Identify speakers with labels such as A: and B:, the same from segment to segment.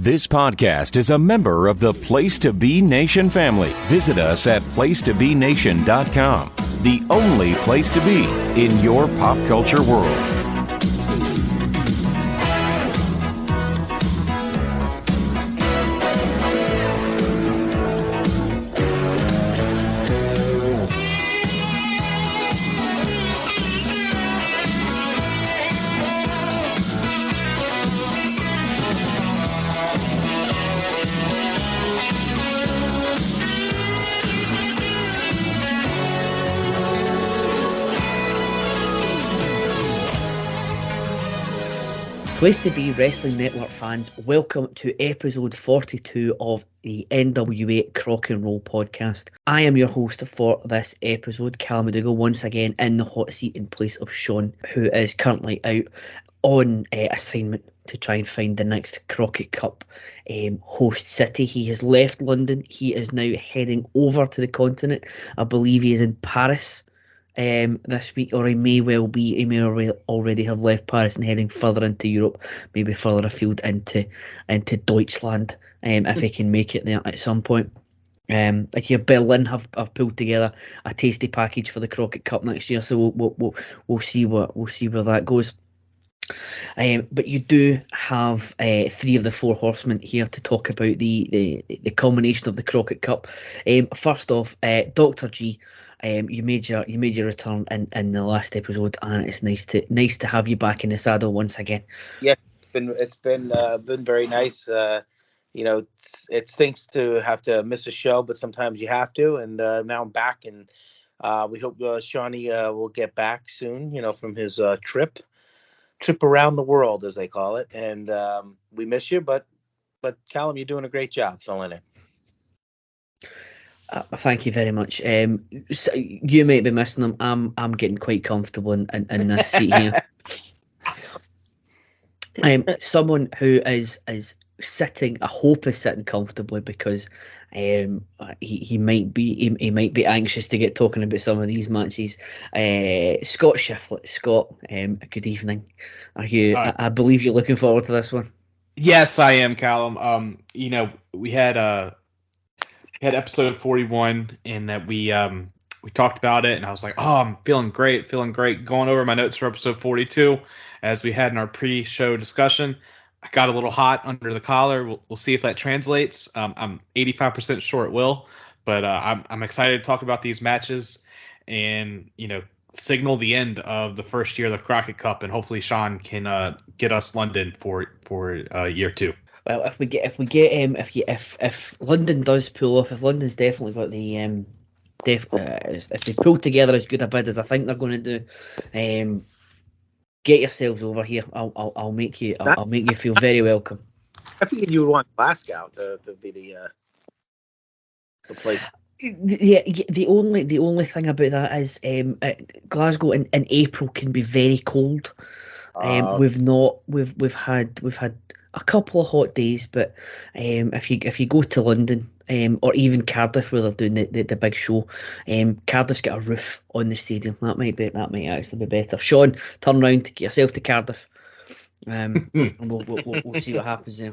A: This podcast is a member of the Place to Be Nation family. Visit us at placetobenation.com, the only place to be in your pop culture world.
B: Place to Be Wrestling Network fans, welcome to episode 42 of the NWA Crock and Roll podcast. I am your host for this episode, Calum, once again in the hot seat in place of Sean, who is currently out on assignment to try and find the next Crockett Cup host city. He has left London. He is now heading over to the continent. I believe he is in Paris this week, or he may already have left Paris and heading further into Europe, maybe further afield into Deutschland, if he can make it there at some point. Like here, Berlin have pulled together a tasty package for the Crockett Cup next year, so we'll see where that goes. But you do have three of the four horsemen here to talk about the culmination of the Crockett Cup. First off, Dr. G. You made your return in the last episode, and it's nice to have you back in the saddle once again.
C: Yeah, it's been very nice. It stinks to have to miss a show, but sometimes you have to. And now I'm back, and we hope Shawnee will get back soon. From his trip around the world, as they call it. And we miss you, but Calum, you're doing a great job filling in.
B: Thank you very much. So you might be missing them. I'm getting quite comfortable in this seat here. Someone who is sitting, I hope is sitting comfortably, because he might be anxious to get talking about some of these matches. Scott Shiflett. Scott, good evening. Are you? I believe you're looking forward to this one.
D: Yes, I am, Calum. We had episode 41, and that we talked about it, and I was like, I'm feeling great, going over my notes for episode 42 as we had in our pre-show discussion. I got a little hot under the collar. We'll see if that translates. I'm 85% sure it will, but I'm excited to talk about these matches and signal the end of the first year of the Crockett Cup, and hopefully Sean can get us London for year two.
B: Well, if London does pull off, if London's definitely got the if they pull together as good a bid as I think they're going to do, get yourselves over here. I'll make you feel very welcome.
C: I figured you would want Glasgow to be the place.
B: Yeah, the only thing about that is Glasgow in April can be very cold. We've had a couple of hot days, but if you go to London or even Cardiff, where they're doing the big show, Cardiff's got a roof on the stadium. That might actually be better. Sean, turn around, get yourself to Cardiff, and we'll see what happens there.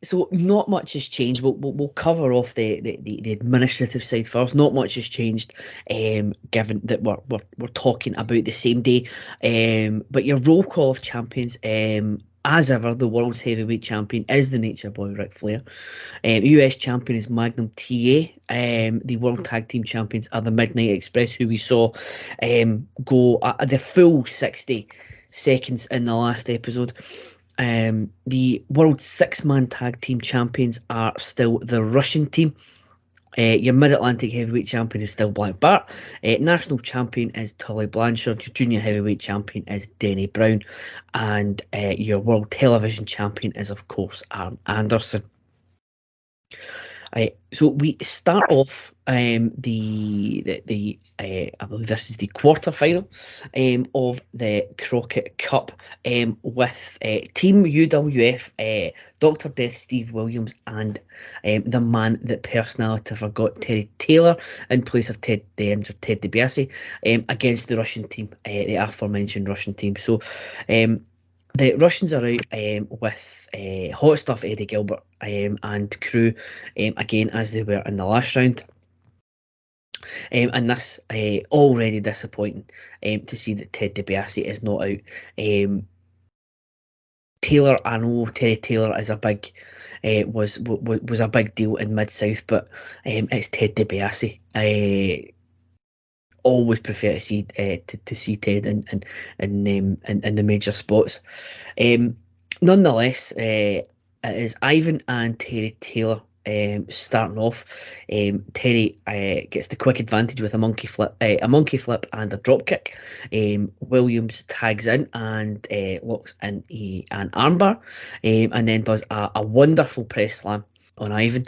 B: So not much has changed. We'll cover off the administrative side first. Not much has changed, given that we're talking about the same day. But your roll call of champions, as ever, the world's heavyweight champion is the Nature Boy Ric Flair. US champion is Magnum TA. The world tag team champions are the Midnight Express, who we saw go the full 60 seconds in the last episode. The world 6-man tag team champions are still the Russian team. Your Mid-Atlantic heavyweight champion is still Black Bart. National champion is Tully Blanchard. Your junior heavyweight champion is Denny Brown. And your world television champion is, of course, Arn Anderson. So we start off I believe this is the quarter final of the Crockett Cup with Team UWF, Dr. Death Steve Williams, and the man that personality forgot, Terry Taylor, in place of the injured Ted DiBiase, against the Russian team, the aforementioned Russian team. So The Russians are out with Hot Stuff Eddie Gilbert and crew again, as they were in the last round. And this already disappointing to see that Ted DiBiase is not out. Taylor, I know Terry Taylor is a big was a big deal in Mid-South, but it's Ted DiBiase. Always prefer to see Ted in the major spots. Nonetheless, it is Ivan and Terry Taylor starting off. Terry gets the quick advantage with a monkey flip and a drop kick. Williams tags in and locks in an armbar, and then does a wonderful press slam on Ivan.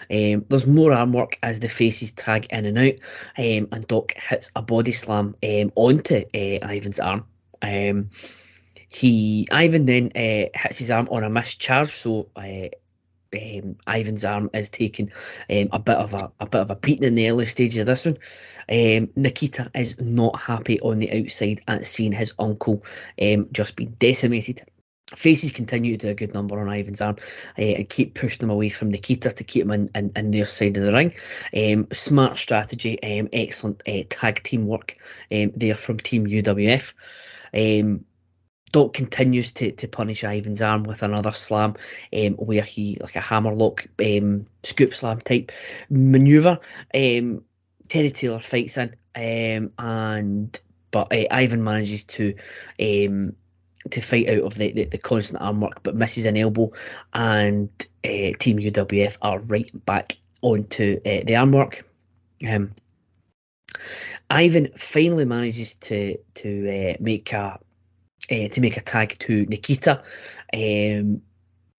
B: There's more arm work as the faces tag in and out, and Doc hits a body slam onto Ivan's arm. Ivan then hits his arm on a missed charge, so Ivan's arm is taking a bit of a beating in the early stages of this one. Nikita is not happy on the outside at seeing his uncle just being decimated. Faces continue to do a good number on Ivan's arm and keep pushing him away from Nikita to keep him in their side of the ring. Smart strategy, excellent tag team work there from Team UWF. Doc continues to punish Ivan's arm with another slam where he, like a hammerlock scoop slam type maneuver. Terry Taylor fights in, but Ivan manages to fight out of the constant arm work, but misses an elbow, and Team UWF are right back onto the arm work. Ivan finally manages to make a tag to Nikita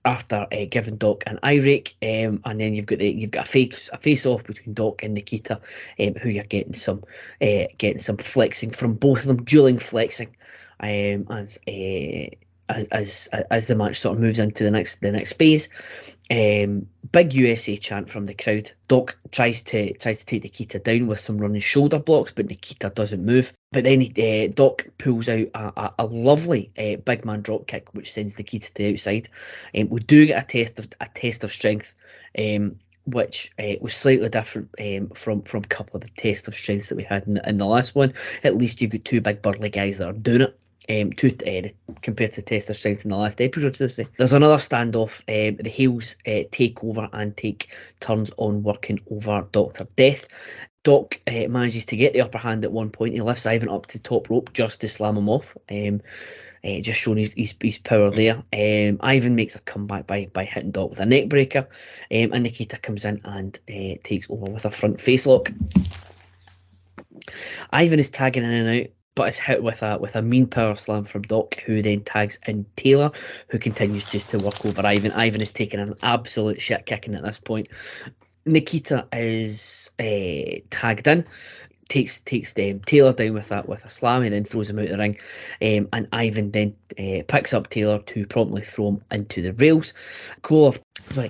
B: after giving Doc an eye rake, and then you've got a face off between Doc and Nikita, who you're getting some flexing from both of them, dueling flexing. As the match sort of moves into the next phase. Big USA chant from the crowd. Doc tries to take Nikita down with some running shoulder blocks, but Nikita doesn't move. But then Doc pulls out a lovely big man drop kick, which sends Nikita to the outside. We do get a test of strength, which was slightly different from a couple of the test of strengths that we had in the last one. At least you've got two big burly guys that are doing it. Compared to test of strength in the last episode. There's another standoff. The heels take over and take turns on working over Dr. Death. Doc manages to get the upper hand at one point. He lifts Ivan up to the top rope just to slam him off. Just showing his power there. Ivan makes a comeback by hitting Doc with a neck breaker, and Nikita comes in and takes over with a front face lock. Ivan is tagging in and out, but is hit with a mean power slam from Doc, who then tags in Taylor, who continues just to work over Ivan. Ivan is taking an absolute shit kicking at this point. Nikita is tagged in, takes Taylor down with a slam and then throws him out the ring. And Ivan then picks up Taylor to promptly throw him into the rails.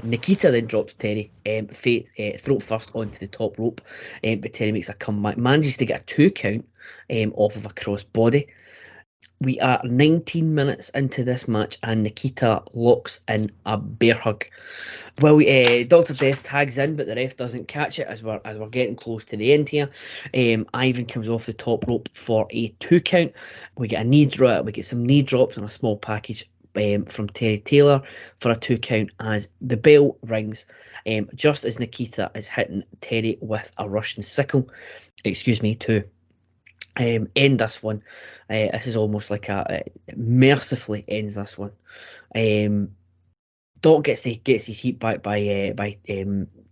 B: Nikita then drops Terry throat first onto the top rope, but Terry makes a comeback, manages to get a 2 count off of a cross body. We are 19 minutes into this match and Nikita locks in a bear hug. Well, Dr. Death tags in, but the ref doesn't catch it as we're getting close to the end here. Ivan comes off the top rope for a 2 count. We get a knee drop. We get some knee drops and a small package from Terry Taylor for a 2 count as the bell rings, just as Nikita is hitting Terry with a Russian sickle. To end this one. This is almost like mercifully ends this one. Doc gets his heat back by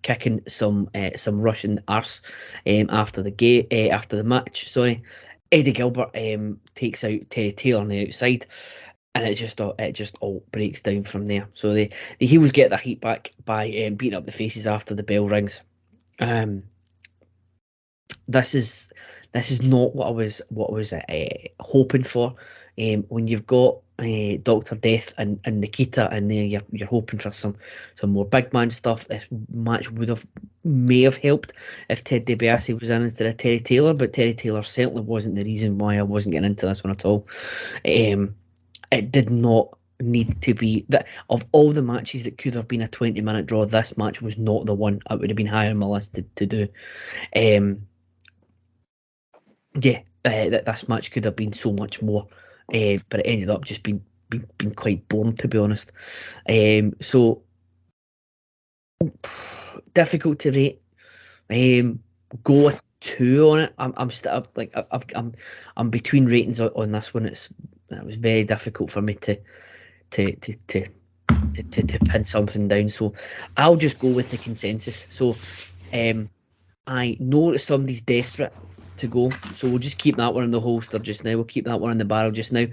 B: kicking some Russian arse after the match. Sorry, Eddie Gilbert takes out Terry Taylor on the outside, and it just all breaks down from there. So the heels get their heat back by beating up the faces after the bell rings. This is not what I was hoping for. When you've got Dr. Death and Nikita in there, you're hoping for some more big man stuff. This match may have helped if Ted DiBiase was in instead of Terry Taylor, but Terry Taylor certainly wasn't the reason why I wasn't getting into this one at all. It did not need to be that of all the matches that could have been a 20-minute draw, this match was not the one I would have been higher on my list to do. This match could have been so much more, but it ended up just being quite boring, to be honest. So difficult to rate. Go a 2 on it. I'm still like I'm between ratings on this one. It was very difficult for me to pin something down. So I'll just go with the consensus. So I know that somebody's desperate to go, so we'll just keep that one in the holster just now. We'll keep that one in the barrel just now.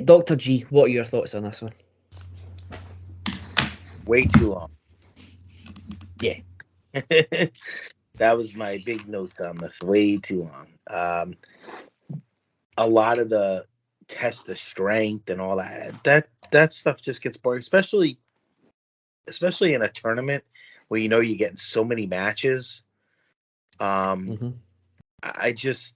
B: Dr. G, what are your thoughts on this one?
C: Way too long.
B: Yeah.
C: That was my big notes on this. Way too long. A lot of the test of strength and all that stuff just gets boring, especially in a tournament where you're getting so many matches. I just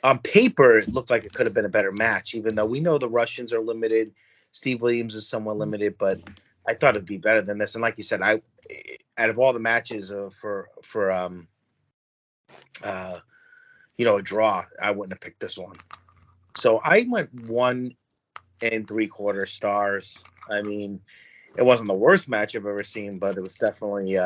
C: on paper it looked like it could have been a better match, even though we know the Russians are limited. Steve Williams is somewhat limited, but I thought it'd be better than this. And like you said, out of all the matches for a draw, I wouldn't have picked this one. So I went 1 3/4 stars. I mean, it wasn't the worst match I've ever seen, but it was definitely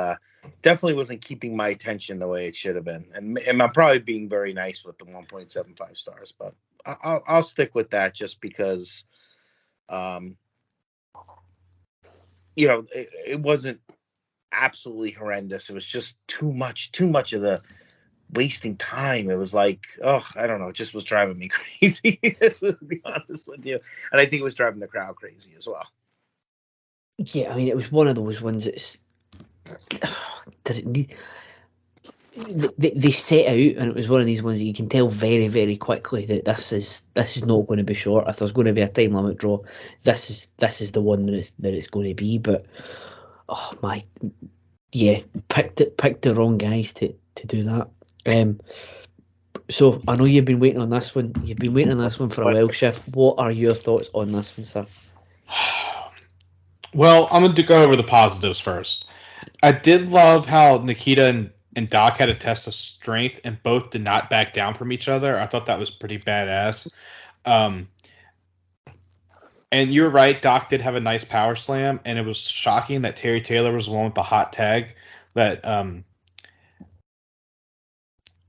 C: wasn't keeping my attention the way it should have been. And I'm probably being very nice with the 1.75 stars, but I'll stick with that just because, it wasn't absolutely horrendous. It was just too much of the wasting time. It was like, I don't know, it just was driving me crazy, to be honest with you. And I think it was driving the crowd crazy as well.
B: Yeah, I mean, it was one of those ones that's did it need. They set out, and it was one of these ones that you can tell very, very quickly that this is not going to be short. If there's going to be a time limit draw, this is the one that it's going to be. But picked the wrong guys to do that. So I know you've been waiting on this one. You've been waiting on this one for a while, Chef. What are your thoughts on this one, sir?
D: Well, I'm going to go over the positives first. I did love how Nikita and Doc had a test of strength, and both did not back down from each other. I thought that was pretty badass. And you're right, Doc did have a nice power slam, and it was shocking that Terry Taylor was the one with the hot tag.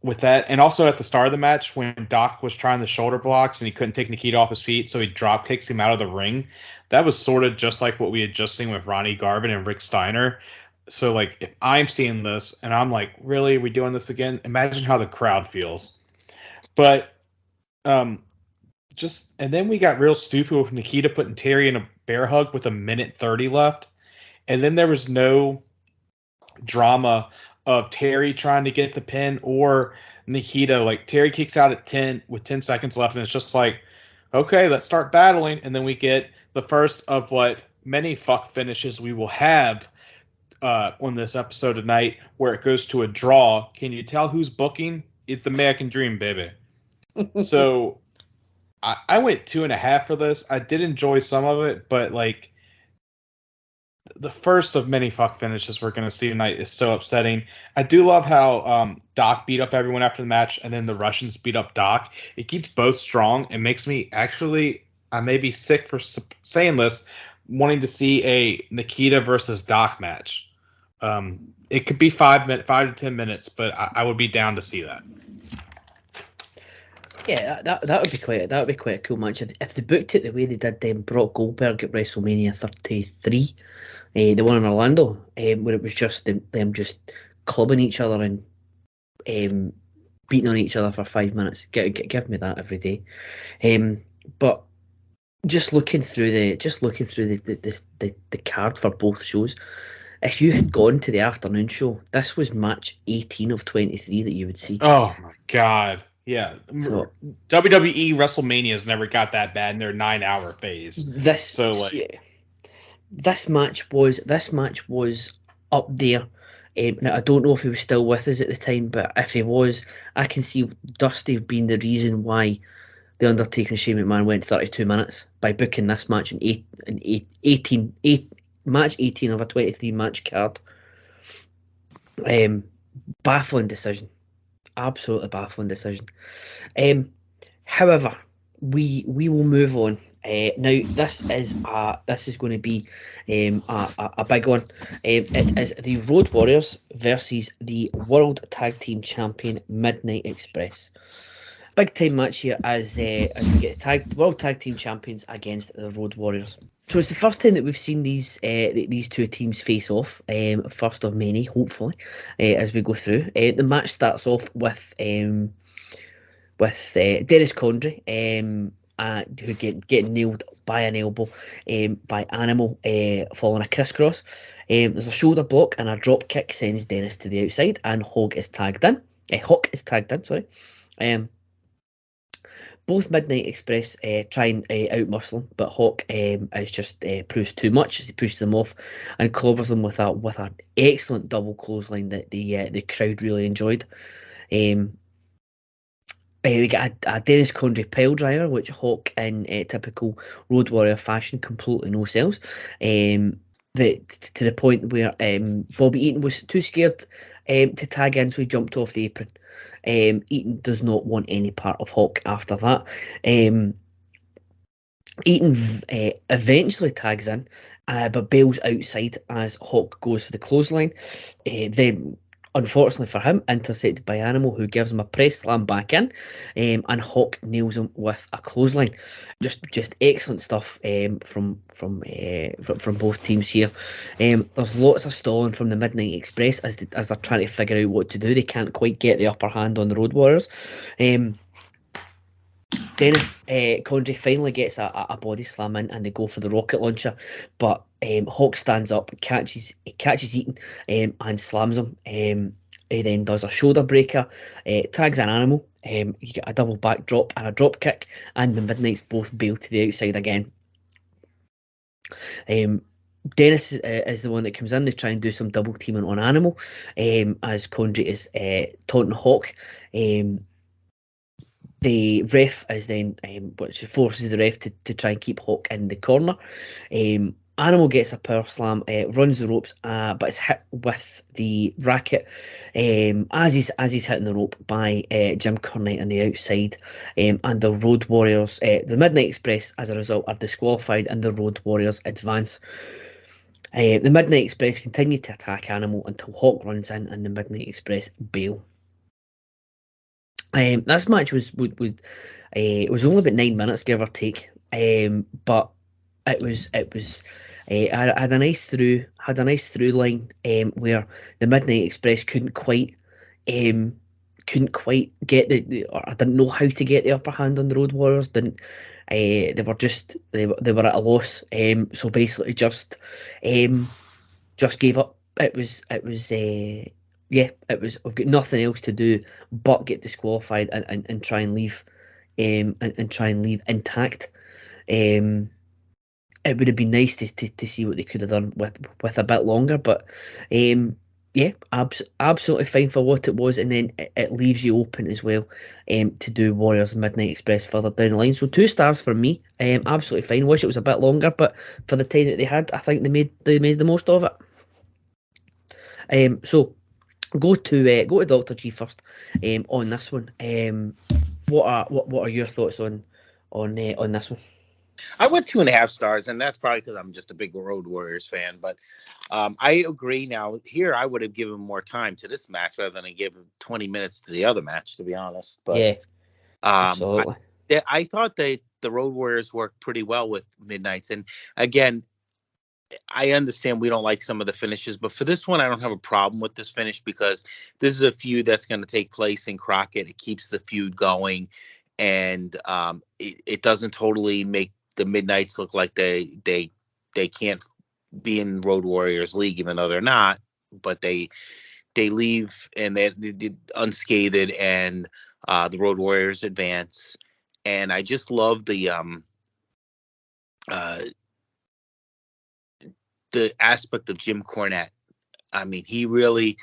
D: With that, and also at the start of the match when Doc was trying the shoulder blocks and he couldn't take Nikita off his feet, so he drop kicks him out of the ring. That was sort of just like what we had just seen with Ronnie Garvin and Rick Steiner. So, like, if I'm seeing this and I'm like, really, are we doing this again? Imagine how the crowd feels. But and then we got real stupid with Nikita putting Terry in a bear hug with 1:30 left. And then there was no drama of Terry trying to get the pin or Nikita. Like, Terry kicks out at 10 with 10 seconds left, and it's just like, okay, let's start battling. And then we get the first of what many fuck finishes we will have on this episode tonight, where it goes to a draw. Can you tell who's booking? It's the American Dream, baby. So I went 2.5 for this. I did enjoy some of it, but like the first of many fuck finishes we're going to see tonight is so upsetting. I do love how Doc beat up everyone after the match, and then the Russians beat up Doc. It keeps both strong. It makes me actually, I may be sick for saying this, wanting to see a Nikita versus Doc match. It could be 5 to 10 minutes, but I would be down to see that.
B: Yeah, that would be quite a cool match if they booked it the way they did Brock Goldberg at WrestleMania 33, the one in Orlando, where it was just them just clubbing each other and beating on each other for 5 minutes. Give me that every day. But just looking through the card for both shows, if you had gone to the afternoon show, this was match 18 of 23 that you would see.
D: Oh my God. Yeah. So, WWE WrestleMania has never got that bad in their 9-hour phase. This
B: match was up there. Now, I don't know if he was still with us at the time, but if he was, I can see Dusty being the reason why The Undertaker and Shane McMahon went 32 minutes by booking this match in 18 match 18 of a 23 match card. Baffling decision, absolutely baffling decision. However, we will move on. Now this is going to be a big one. It is the Road Warriors versus the World Tag Team Champion Midnight Express. Big time match here as we get World Tag Team Champions against the Road Warriors. So it's the first time that we've seen these two teams face off. First of many, hopefully, as we go through. The match starts off with Dennis Condrey, who getting nailed by an elbow by Animal, following a crisscross. There's a shoulder block and a drop kick sends Dennis to the outside, and Hawk is tagged in. Sorry. Both Midnight Express try and outmuscle him, but Hawk is just proves too much as he pushes them off and clobbers them with an excellent double clothesline that the crowd really enjoyed. We get a Dennis Condrey pile driver, which Hawk in typical Road Warrior fashion completely no sells. To the point where Bobby Eaton was too scared to tag in, so he jumped off the apron. Eaton does not want any part of Hawk after that. Eaton eventually tags in, but bails outside as Hawk goes for the clothesline. Then, unfortunately for him, intercepted by Animal, who gives him a press slam back in, and Hawk nails him with a clothesline. Just excellent stuff from both teams here. There's lots of stalling from the Midnight Express as they're trying to figure out what to do. They can't quite get the upper hand on the Road Warriors. Dennis Condrey finally gets a body slam in, and they go for the rocket launcher, but Hawk stands up, catches Eaton, and slams him. He then does a shoulder breaker, tags an Animal. You get a double back drop and a drop kick, and the Midnights both bail to the outside again. Dennis is the one that comes in to try and do some double teaming on Animal, as Condrey is taunting Hawk. The ref is then, which forces the ref to try and keep Hawk in the corner. Animal gets a power slam, runs the ropes, but it's hit with the racket as he's hitting the rope by Jim Cornette on the outside. And the Road Warriors, the Midnight Express, as a result, are disqualified, and the Road Warriors advance. The Midnight Express continue to attack Animal until Hawk runs in, and the Midnight Express bail. This match was only about 9 minutes, give or take, but it was had a nice through line where the Midnight Express couldn't quite get or didn't know how to get the upper hand on the Road Warriors. They were at a loss. So basically just gave up. It was we've got nothing else to do but get disqualified and try and leave intact. It would have been nice to see what they could have done with a bit longer, but absolutely fine for what it was, and then it leaves you open as well to do Warriors Midnight Express further down the line. So 2 stars for me. Absolutely fine. Wish it was a bit longer, but for the time that they had, I think they made the most of it. So go to Dr. G first on this one. What are your thoughts on this one?
C: I went 2.5 stars, and that's probably because I'm just a big Road Warriors fan. But I agree. Now here, I would have given more time to this match rather than give 20 minutes to the other match, to be honest. But
B: yeah, absolutely.
C: I thought the Road Warriors worked pretty well with Midnights, and again, I understand we don't like some of the finishes, but for this one, I don't have a problem with this finish because this is a feud that's going to take place in Crockett. It keeps the feud going, and it doesn't totally make the Midnights look like they can't be in Road Warriors League, even though they're not. But they leave and they're unscathed, and the Road Warriors advance. And I just love the aspect of Jim Cornette. I mean, the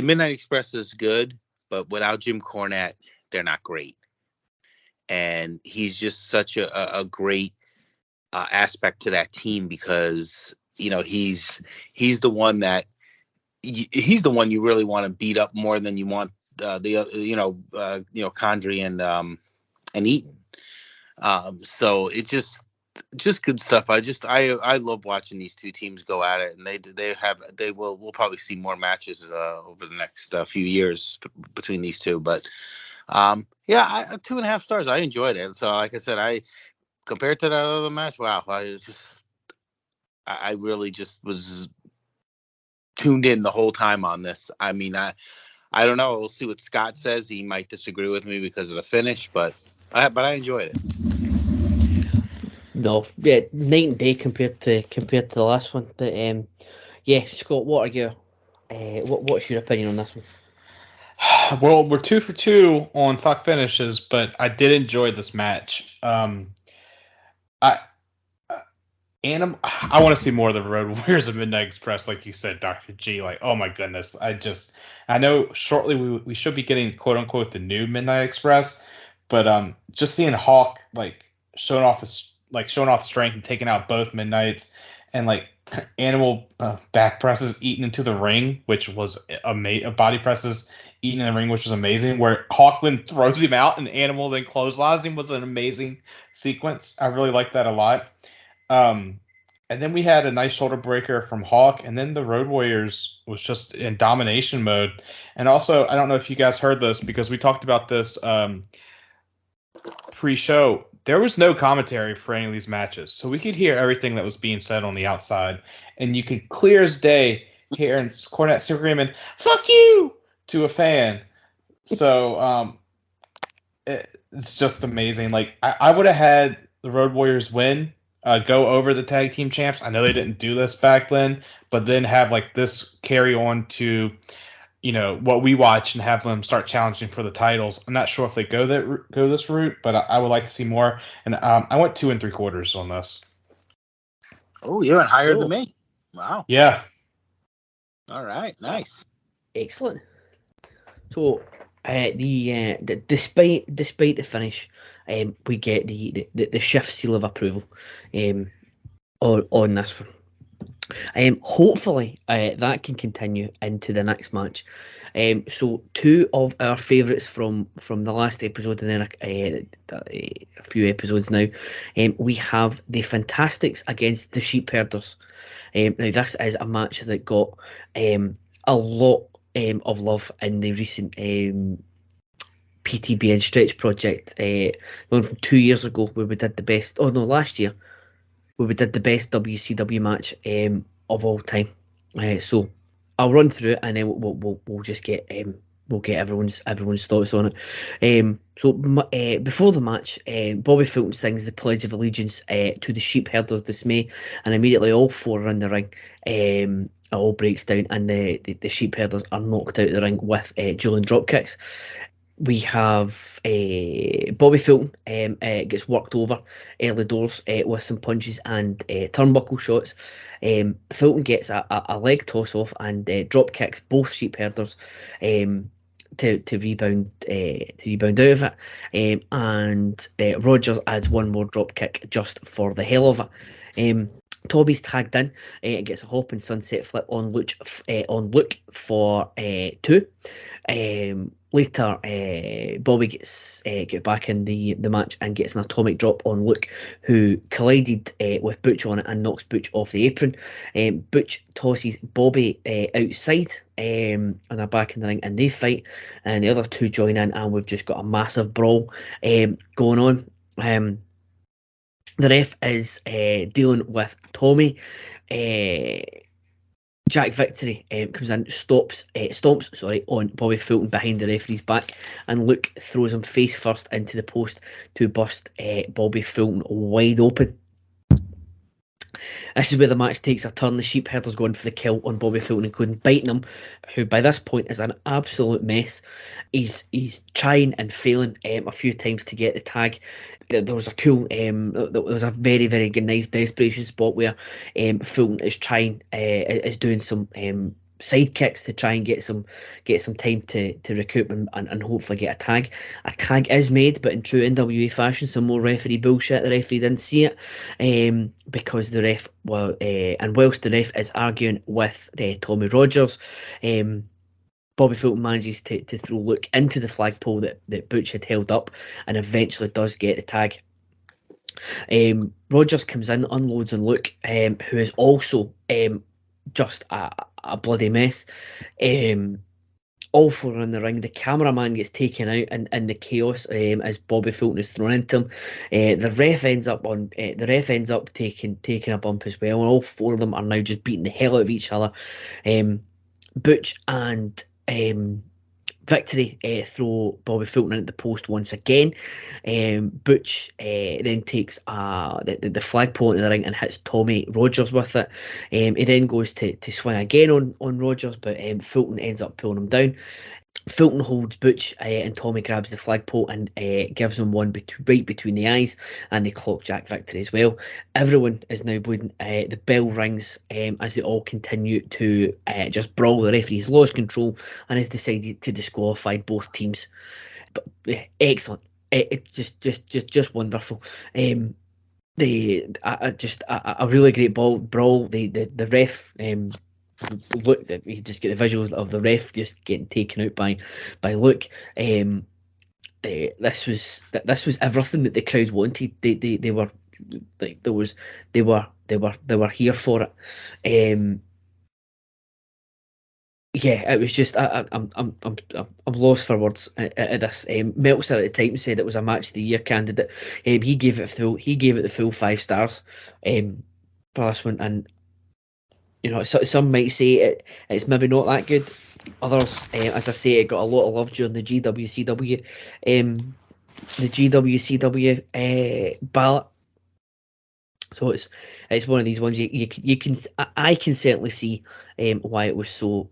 C: Midnight Express is good, but without Jim Cornette, they're not great. and he's just such a great aspect to that team, because he's the one that he's the one you really want to beat up more than you want the other, Condrey and Eaton. So it's just good stuff. I love watching these two teams go at it, and we'll probably see more matches over the next few years between these two. But 2.5 stars. I enjoyed it. So like I said, compared to that other match, wow, I really just was tuned in the whole time on this. I mean, I don't know. We'll see what Scott says. He might disagree with me because of the finish, but I enjoyed it.
B: No, yeah, night and day compared to the last one. But Scott, what are your what's your opinion on this one?
D: Well, we're 2 for 2 on fuck finishes, but I did enjoy this match. I want to see more of the Road Warriors of Midnight Express, like you said, Dr. G. Like, oh my goodness, I know shortly we should be getting quote unquote the new Midnight Express, but just seeing Hawk showing off strength and taking out both Midnights, and like Animal back presses eating into the ring, which was body presses eating in the ring, which was amazing. Where Hawkman throws him out and Animal then clotheslines him was an amazing sequence. I really liked that a lot. And then we had a nice shoulder breaker from Hawk, and then the Road Warriors was just in domination mode. And also, I don't know if you guys heard this, because we talked about this pre-show. There was no commentary for any of these matches, so we could hear everything that was being said on the outside, and you could clear as day hear Cornette screaming "fuck you" to a fan. So it's just amazing. Like, I would have had the Road Warriors win, go over the tag team champs. I know they didn't do this back then, but then have like this carry on to what we watch and have them start challenging for the titles. I'm not sure if they go this route, but I would like to see more. And I went 2 3/4 on this.
C: Oh, you went higher than me. Wow.
D: Yeah.
C: All right. Nice.
B: Excellent. So despite the finish, we get the shift seal of approval on this one. Hopefully that can continue into the next match. So 2 of our favourites from the last episode, and then a few episodes now, we have the Fantastics against the Sheepherders. Now this is a match that got a lot of love in the recent PTBN Stretch project, one from 2 years ago, where we did last year, where we did the best WCW match of all time. So I'll run through it, and then we'll just get everyone's thoughts on it. So before the match, Bobby Fulton sings the Pledge of Allegiance to the Sheepherders' dismay, and immediately all 4 are in the ring. It all breaks down, and the Sheepherders are knocked out of the ring with dueling drop kicks. We have Bobby Fulton gets worked over early doors with some punches and turnbuckle shots. Fulton gets a leg toss off and drop kicks both Sheepherders to rebound out of it. And Rogers adds one more drop kick just for the hell of it. Tommy's tagged in, gets a hop and sunset flip on Luke for 2. Later, Bobby gets get back in the match and gets an atomic drop on Luke, who collided with Butch on it and knocks Butch off the apron. Butch tosses Bobby outside and they're back in the ring and they fight, and the other 2 join in, and we've just got a massive brawl going on. The ref is dealing with Tommy. Jack Victory comes in, stomps on Bobby Fulton behind the referee's back, and Luke throws him face first into the post to bust Bobby Fulton wide open. This is where the match takes a turn. The Sheepherders going for the kill on Bobby Fulton, including biting him, who by this point is an absolute mess. He's trying and failing a few times to get the tag. There was a cool, there was a very, very nice desperation spot where Fulton is doing some sidekicks to try and get some time to recoup and hopefully get a tag. A tag is made, but in true NWA fashion, some more referee bullshit. The referee didn't see it because the ref, and whilst the ref is arguing with Tommy Rogers, Bobby Fulton manages to throw Luke into the flagpole that Butch had held up, and eventually does get the tag. Rogers comes in, unloads on Luke, who is also just a bloody mess. All four are in the ring. The cameraman gets taken out in the chaos as Bobby Fulton is thrown into him. The ref ends up taking a bump as well, and all four of them are now just beating the hell out of each other. Butch and Victory throw Bobby Fulton into the post once again. Butch then takes the flagpole into the ring and hits Tommy Rogers with it. He then goes to swing again on Rogers, but Fulton ends up pulling him down. Fulton holds Butch and Tommy grabs the flagpole and gives him one right between the eyes, and they clock Jack Victory as well. Everyone is now bleeding. The bell rings as they all continue to just brawl. The referee's lost control and has decided to disqualify both teams. But excellent. It's just wonderful. A really great brawl. The ref looked at, you just get the visuals of the ref just getting taken out by Luke. This was everything that the crowd wanted. They were like, they were here for it. Yeah, it was just I'm lost for words at this. Meltzer at the time said it was a match of the year candidate. He gave it the full 5 stars for this one, and you know, some might say it's maybe not that good. Others, as I say, it got a lot of love during the GWCW ballot. So it's one of these ones I can certainly see why it was so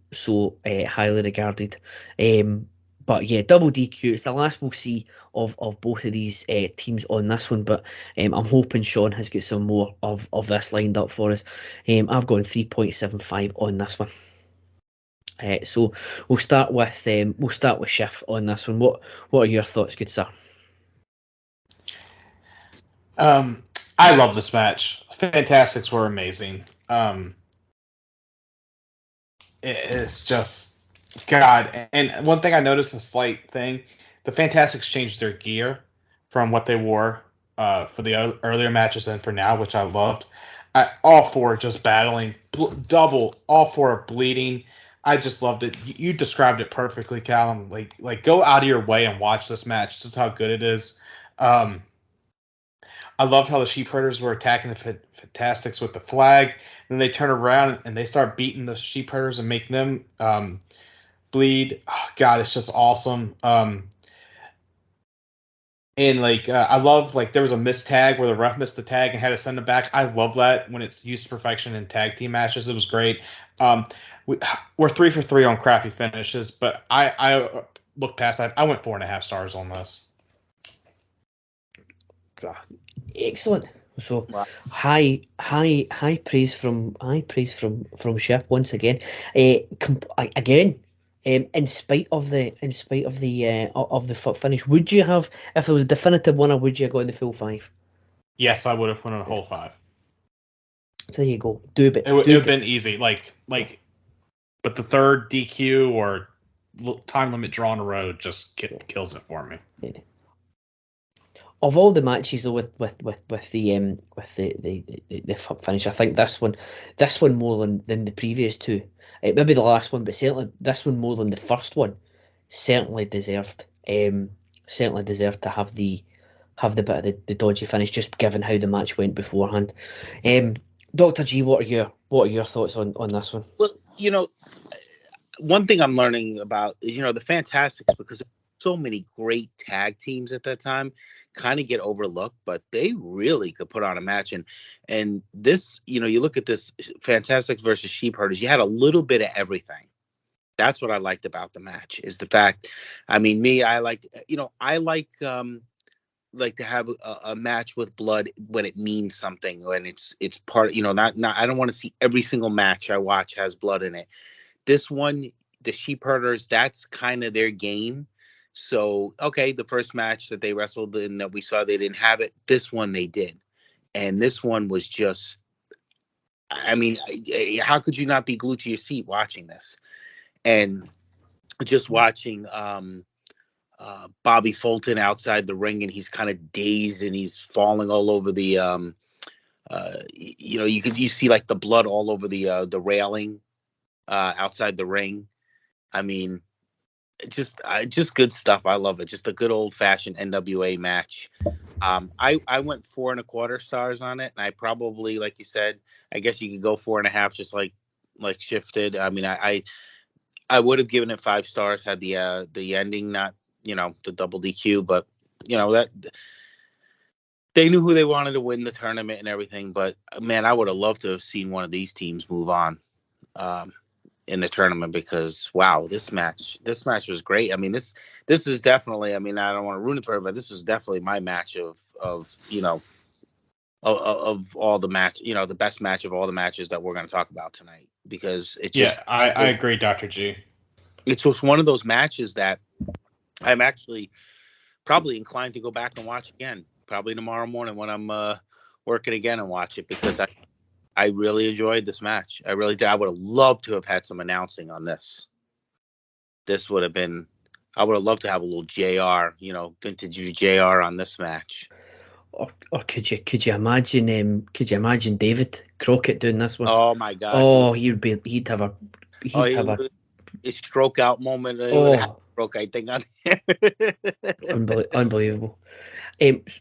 B: highly regarded. But yeah, double DQ. It's the last we'll see of both of these teams on this one. But I'm hoping Sean has got some more of this lined up for us. I've gone 3.75 on this one. So we'll start with Schiff on this one. What are your thoughts, good sir?
D: I love this match. Fantastics were amazing. It's just God. And one thing I noticed, a slight thing, the Fantastics changed their gear from what they wore for the earlier matches and for now, which I loved. All four just battling, double. All four are bleeding. I just loved it. You described it perfectly, Calum. Like go out of your way and watch this match. This is how good it is. I loved how the Sheepherders were attacking the Fantastics with the flag. Then they turn around and they start beating the Sheepherders and making them bleed. Oh, God, it's just awesome. And I love there was a missed tag where the ref missed the tag and had to send it back. I love that when it's used to perfection in tag team matches. It was great. We're 3 for 3 on crappy finishes, but I look past that. I went 4.5 stars on this.
B: Excellent. So wow. high praise from Chef once again. In spite of the finish, would you have, if it was a definitive winner, would you have gone the full 5?
D: Yes, I would have won a whole 5.
B: So there you go. Do it.
D: It would have been easy. But the third DQ or time limit draw on the road just kills it for me.
B: Yeah. Of all the matches though, with the finish, I think this one more than the previous two. Maybe the last one, but certainly this one more than the first one. Certainly deserved to have the bit of the dodgy finish, just given how the match went beforehand. Dr. G, what are your thoughts on this one?
C: Well, one thing I'm learning about is the Fantastics, because so many great tag teams at that time kind of get overlooked, but they really could put on a match. And this, you look at this Fantastics versus Sheepherders, you had a little bit of everything. That's what I liked about the match, is the fact, I like to have a match with blood when it means something, when it's part, not I don't want to see every single match I watch has blood in it. This one, the sheep herders, that's kind of their game. So, okay, the first match that they wrestled in that we saw, they didn't have it. This one they did. And this one was just, I mean, how could you not be glued to your seat watching this? And just watching Bobby Fulton outside the ring, and he's kind of dazed and he's falling all over the, you see like the blood all over the railing outside the ring. I mean, just good stuff. I love it. Just a good old fashioned NWA match. I went 4.25 stars on it, and I probably, like you said, I guess you could go 4.5, just like Shifted. I mean, I would have given it 5 stars had the ending not, the double DQ, but that they knew who they wanted to win the tournament and everything. But man, I would have loved to have seen one of these teams move on in the tournament, because wow, this match was great. I mean, this is definitely, I mean, I don't want to ruin it for everybody, but this was definitely my match of all the match, the best match of all the matches that we're going to talk about tonight, because it just,
D: I agree, Dr. G.
C: It's just one of those matches that I'm actually probably inclined to go back and watch again, probably tomorrow morning when I'm working again, and watch it, because I really enjoyed this match. I really did. I would have loved to have had some announcing on this. This would have been, I would have loved to have a little JR, vintage JR on this match.
B: Or could you imagine David Crockett doing this one?
C: Oh my gosh.
B: Oh, he'd have a
C: stroke out moment. Stroke, I think, on
B: unbelievable.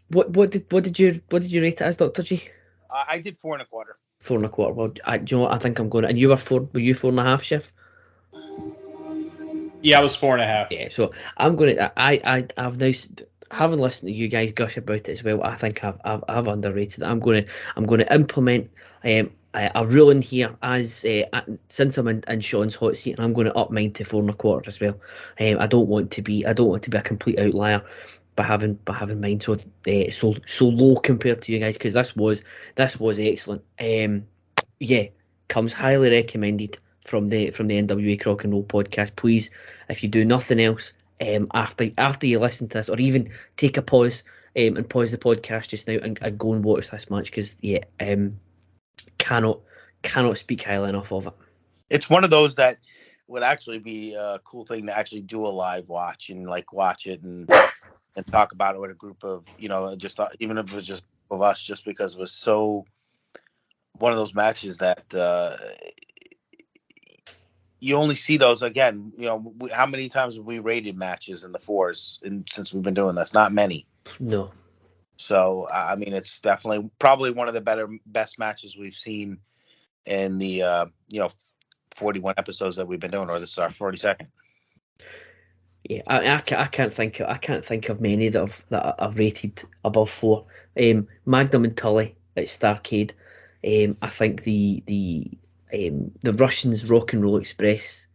B: What did you rate it as, Dr. G?
C: I did 4.25.
B: 4.25. Well, do you know what? I think I'm going. And you were 4. Were you 4.5, Chef?
D: Yeah, I was 4.5.
B: Yeah. So I'm going to. I've now, having listened to you guys gush about it as well, I think I've underrated it. I'm going to implement a ruling here as since I'm in Sean's hot seat, and I'm going to up mine to 4.25 as well. I don't want to be a complete outlier by having mine so low compared to you guys, because this was excellent. Comes highly recommended from the NWA Crock and Roll podcast. Please, if you do nothing else, after you listen to this, or even take a pause and pause the podcast just now and go and watch this match, because cannot speak highly enough of it.
C: It's one of those that would actually be a cool thing to actually do a live watch and watch it and talk about it with a group of, just even if it was just of us, just because it was so one of those matches that you only see those again. How many times have we rated matches in the 4s since we've been doing this? Not many.
B: No.
C: So I mean, it's definitely probably one of the best matches we've seen in the 41 episodes that we've been doing, or this is our 42nd.
B: Yeah, I can't think of many that I've rated above 4. Magnum and Tully at Starrcade. I think the Russians Rock and Roll Express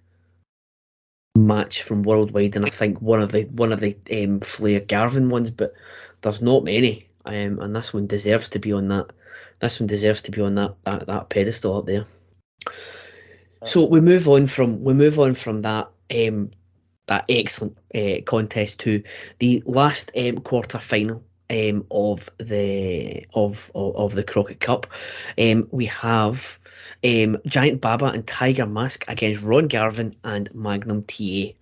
B: match from Worldwide, and I think one of the Flair Garvin ones, but there's not many. And this one deserves to be on that. This one deserves to be on that pedestal up there. So we move on from that. That excellent contest to the last quarter final of the Crockett Cup. We have Giant Baba and Tiger Mask against Ron Garvin and Magnum TA.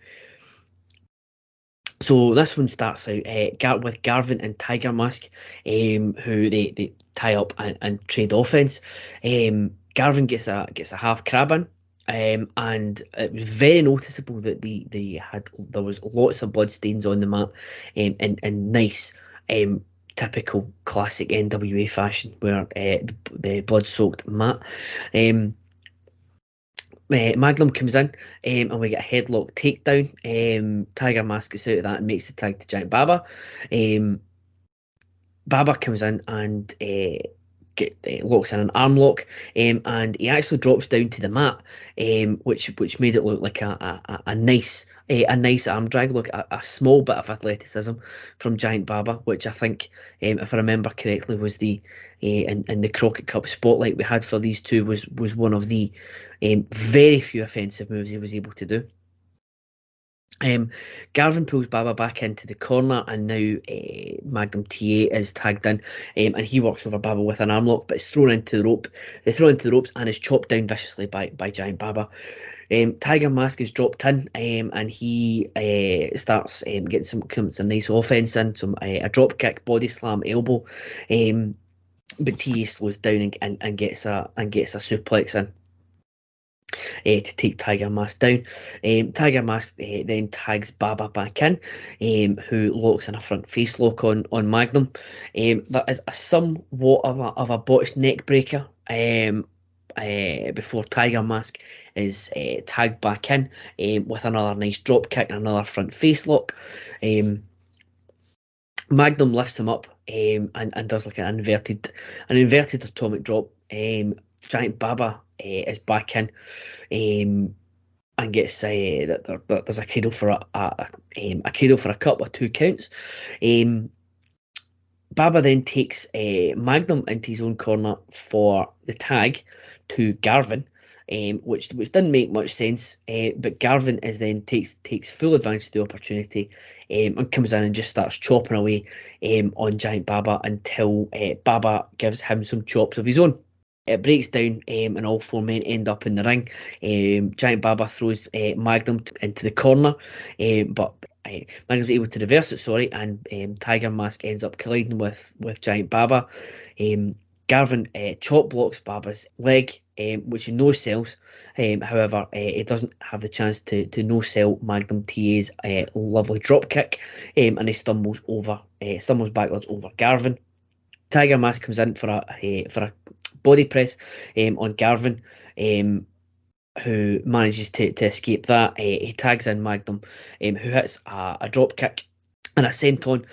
B: So this one starts out with Garvin and Tiger Mask, who they tie up and trade offense. Garvin gets a half crab in. And it was very noticeable that there was lots of blood stains on the mat, in nice typical classic NWA fashion, where the blood soaked mat. Magnum comes in, and we get a headlock takedown. Tiger Mask gets out of that and makes the tag to Giant Baba. Baba comes in and locks in an arm lock, and he actually drops down to the mat, which made it look like a nice arm drag, look a small bit of athleticism from Giant Baba, which I think, if I remember correctly, was the in the Crockett Cup spotlight we had for these two, was one of the very few offensive moves he was able to do. Garvin pulls Baba back into the corner, and now Magnum TA is tagged in, and he works over Baba with an arm lock, but is thrown into the rope. They throw into the ropes and is chopped down viciously by Giant Baba. Tiger Mask is dropped in, and he starts getting some nice offense in, a drop kick, body slam, elbow, but TA slows down and gets a suplex in. To take Tiger Mask down. Tiger Mask then tags Baba back in, who locks in a front face lock on Magnum. That is a somewhat of a botched neck breaker before Tiger Mask is tagged back in with another nice drop kick and another front face lock. Magnum lifts him up and does like an inverted atomic drop. Giant Baba is back in and gets there's a cradle for a cradle for a couple of 2 counts. Baba then takes Magnum into his own corner for the tag to Garvin, which didn't make much sense. But Garvin takes full advantage of the opportunity and comes in and just starts chopping away on Giant Baba until Baba gives him some chops of his own. It breaks down and all 4 men end up in the ring. Giant Baba throws Magnum into the corner, but Magnum's able to reverse it, and Tiger Mask ends up colliding with Giant Baba. Garvin chop blocks Baba's leg, which he no-sells. However, he doesn't have the chance to no-sell Magnum TA's lovely drop kick, and he stumbles backwards over Garvin. Tiger Mask comes in for a body press on Garvin, who manages to escape that. He tags in Magnum, who hits a drop kick and a senton.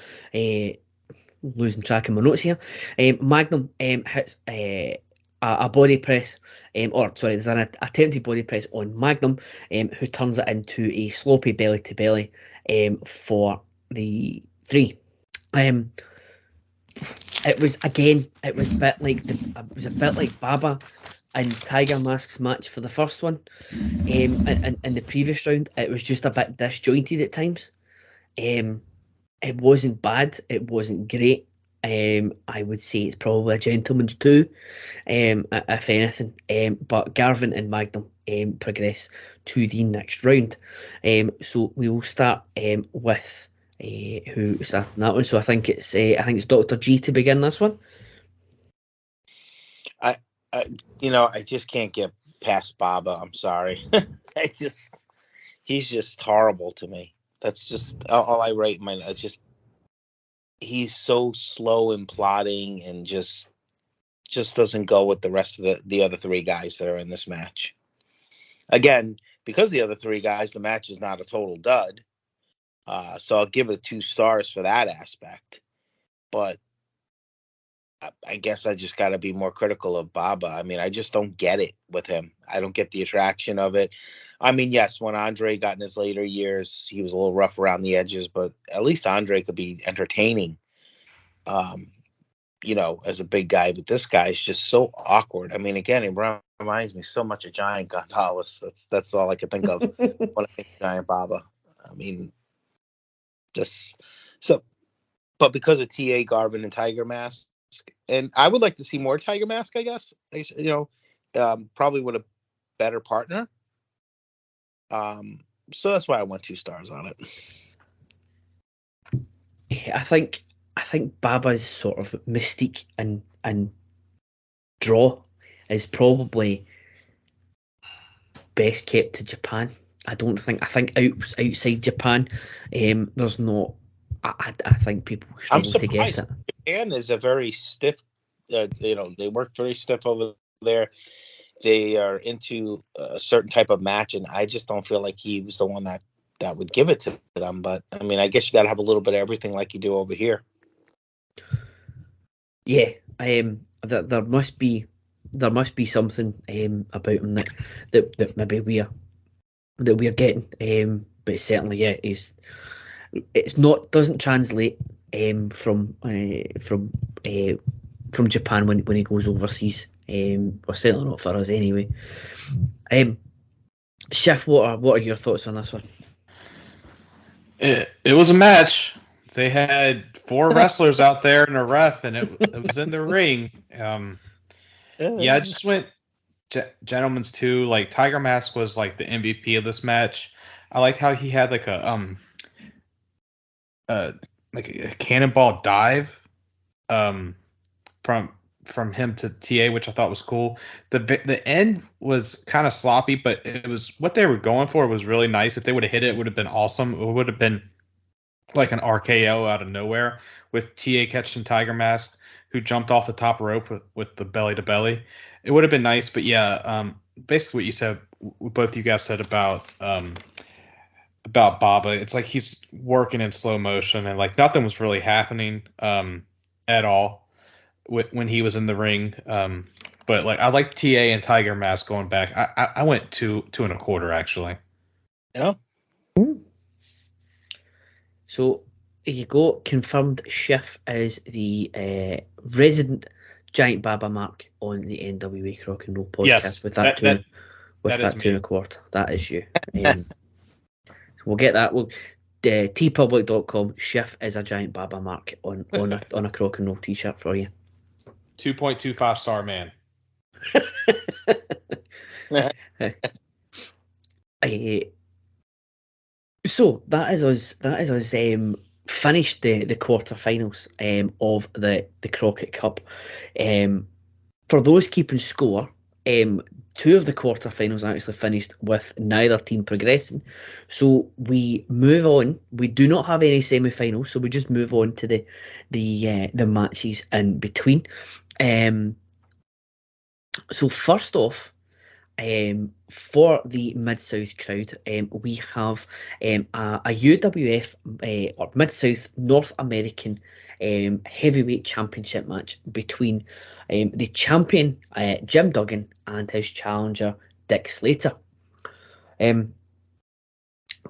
B: Losing track of my notes here. Magnum hits a body press, there's an attempted body press on Magnum, who turns it into a sloppy belly to belly for the 3. It was a bit like Baba and Tiger Mask's match for the first one. In the previous round, it was just a bit disjointed at times. It wasn't bad. It wasn't great. I would say it's probably a gentleman's 2, if anything. But Garvin and Magnum progress to the next round. So we will start with who started that one. So I think it's Dr. G to begin this one.
C: I just can't get past Baba. I'm sorry. He's just horrible to me. That's just all I write in my. It's just he's so slow in plotting and just doesn't go with the rest of the other 3 guys that are in this match. Again, because the other 3 guys, the match is not a total dud. So I'll give it 2 stars for that aspect. But I guess I just got to be more critical of Baba. I mean, I just don't get it with him. I don't get the attraction of it. I mean, yes, when Andre got in his later years, he was a little rough around the edges, but at least Andre could be entertaining, as a big guy. But this guy is just so awkward. I mean, again, it reminds me so much of Giant Gonzalez. That's all I could think of when I think of Giant Baba. I mean, but because of TA, Garvin, and Tiger Mask, and I would like to see more Tiger Mask, I guess, probably with a better partner. So that's why I went 2 stars on it.
B: I think Baba's sort of mystique and draw is probably best kept to Japan. I think outside Japan, there's not. I think people struggle to get it.
C: Japan is a very stiff. They work very stiff over there. They are into a certain type of match, and I just don't feel like he was the one that would give it to them. But I mean, I guess you got to have a little bit of everything like you do over here.
B: Yeah, I that there must be something about him that maybe we're getting. But certainly, yeah, doesn't translate from Japan when he goes overseas. Or certainly not for us anyway. Chef, what are your thoughts on this one?
D: It was a match. They had 4 wrestlers out there and a ref, and it was in the ring. I just went gentlemen's 2. Like, Tiger Mask was like the MVP of this match. I liked how he had like a cannonball dive from him to TA, which I thought was cool. The end was kind of sloppy, but it was what they were going for. It was really nice. If they would have hit it, it would have been awesome. It would have been like an RKO out of nowhere with TA catching Tiger Mask, who jumped off the top rope with the belly to belly. It would have been nice, but yeah, basically what you said, both you guys said about Baba. It's like he's working in slow motion, and like nothing was really happening at all when he was in the ring. But like I like TA and Tiger Mask going back. I went 2 2.25 actually.
C: Yeah.
B: So here you go. Confirmed. Schiff is the resident Giant Baba Mark on the NWA Crock and Roll podcast.
D: Yes,
B: with that 2.25. That is you. So we'll get that. We'll tpublic.com. Schiff is a Giant Baba Mark on a Crock and Roll t-shirt for you.
D: 2.25 star man.
B: So that is us finished the quarterfinals of the Crockett Cup. For those keeping score, 2 of the quarterfinals actually finished with neither team progressing. So we move on. We do not have any semi-finals, so we just move on to the matches in between. So first off, for the Mid-South crowd, we have a UWF or Mid-South North American heavyweight championship match between the champion Jim Duggan and his challenger Dick Slater.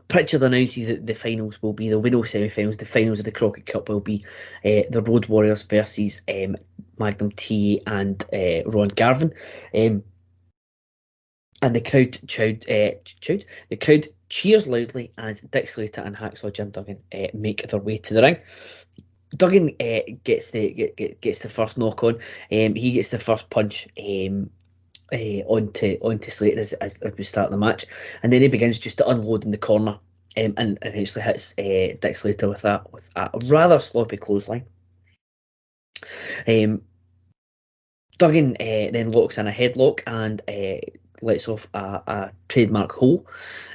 B: Pritchard announces that the finals will be the Widow semi-finals. The finals of the Crockett Cup will be the Road Warriors versus Magnum TA and Ron Garvin. And the crowd the crowd cheers loudly as Dick Slater and Hacksaw Jim Duggan make their way to the ring. Duggan gets the first knock on. He gets the first punch onto Slater as we start the match, and then he begins just to unload in the corner and eventually hits Dick Slater with a rather sloppy clothesline. Duggan then locks in a headlock and lets off a trademark hole.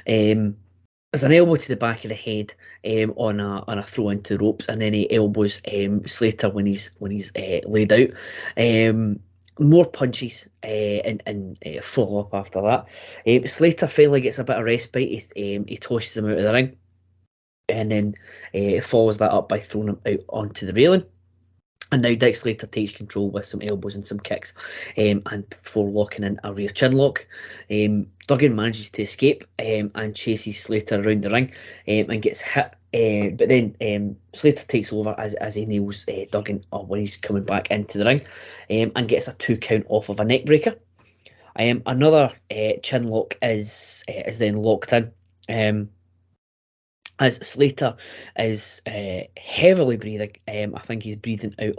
B: There's an elbow to the back of the head on a throw into the ropes, and then he elbows Slater when he's laid out. More punches and follow up after that. Slater finally gets a bit of respite. He tosses him out of the ring, and then follows that up by throwing him out onto the railing. And now Dick Slater takes control with some elbows and some kicks, and before locking in a rear chin lock. Duggan manages to escape and chases Slater around the ring and gets hit. But then Slater takes over as he nails Duggan when he's coming back into the ring, and gets a 2 count off of a neck breaker. Another chin lock is then locked in. As Slater is heavily breathing. I think he's breathing out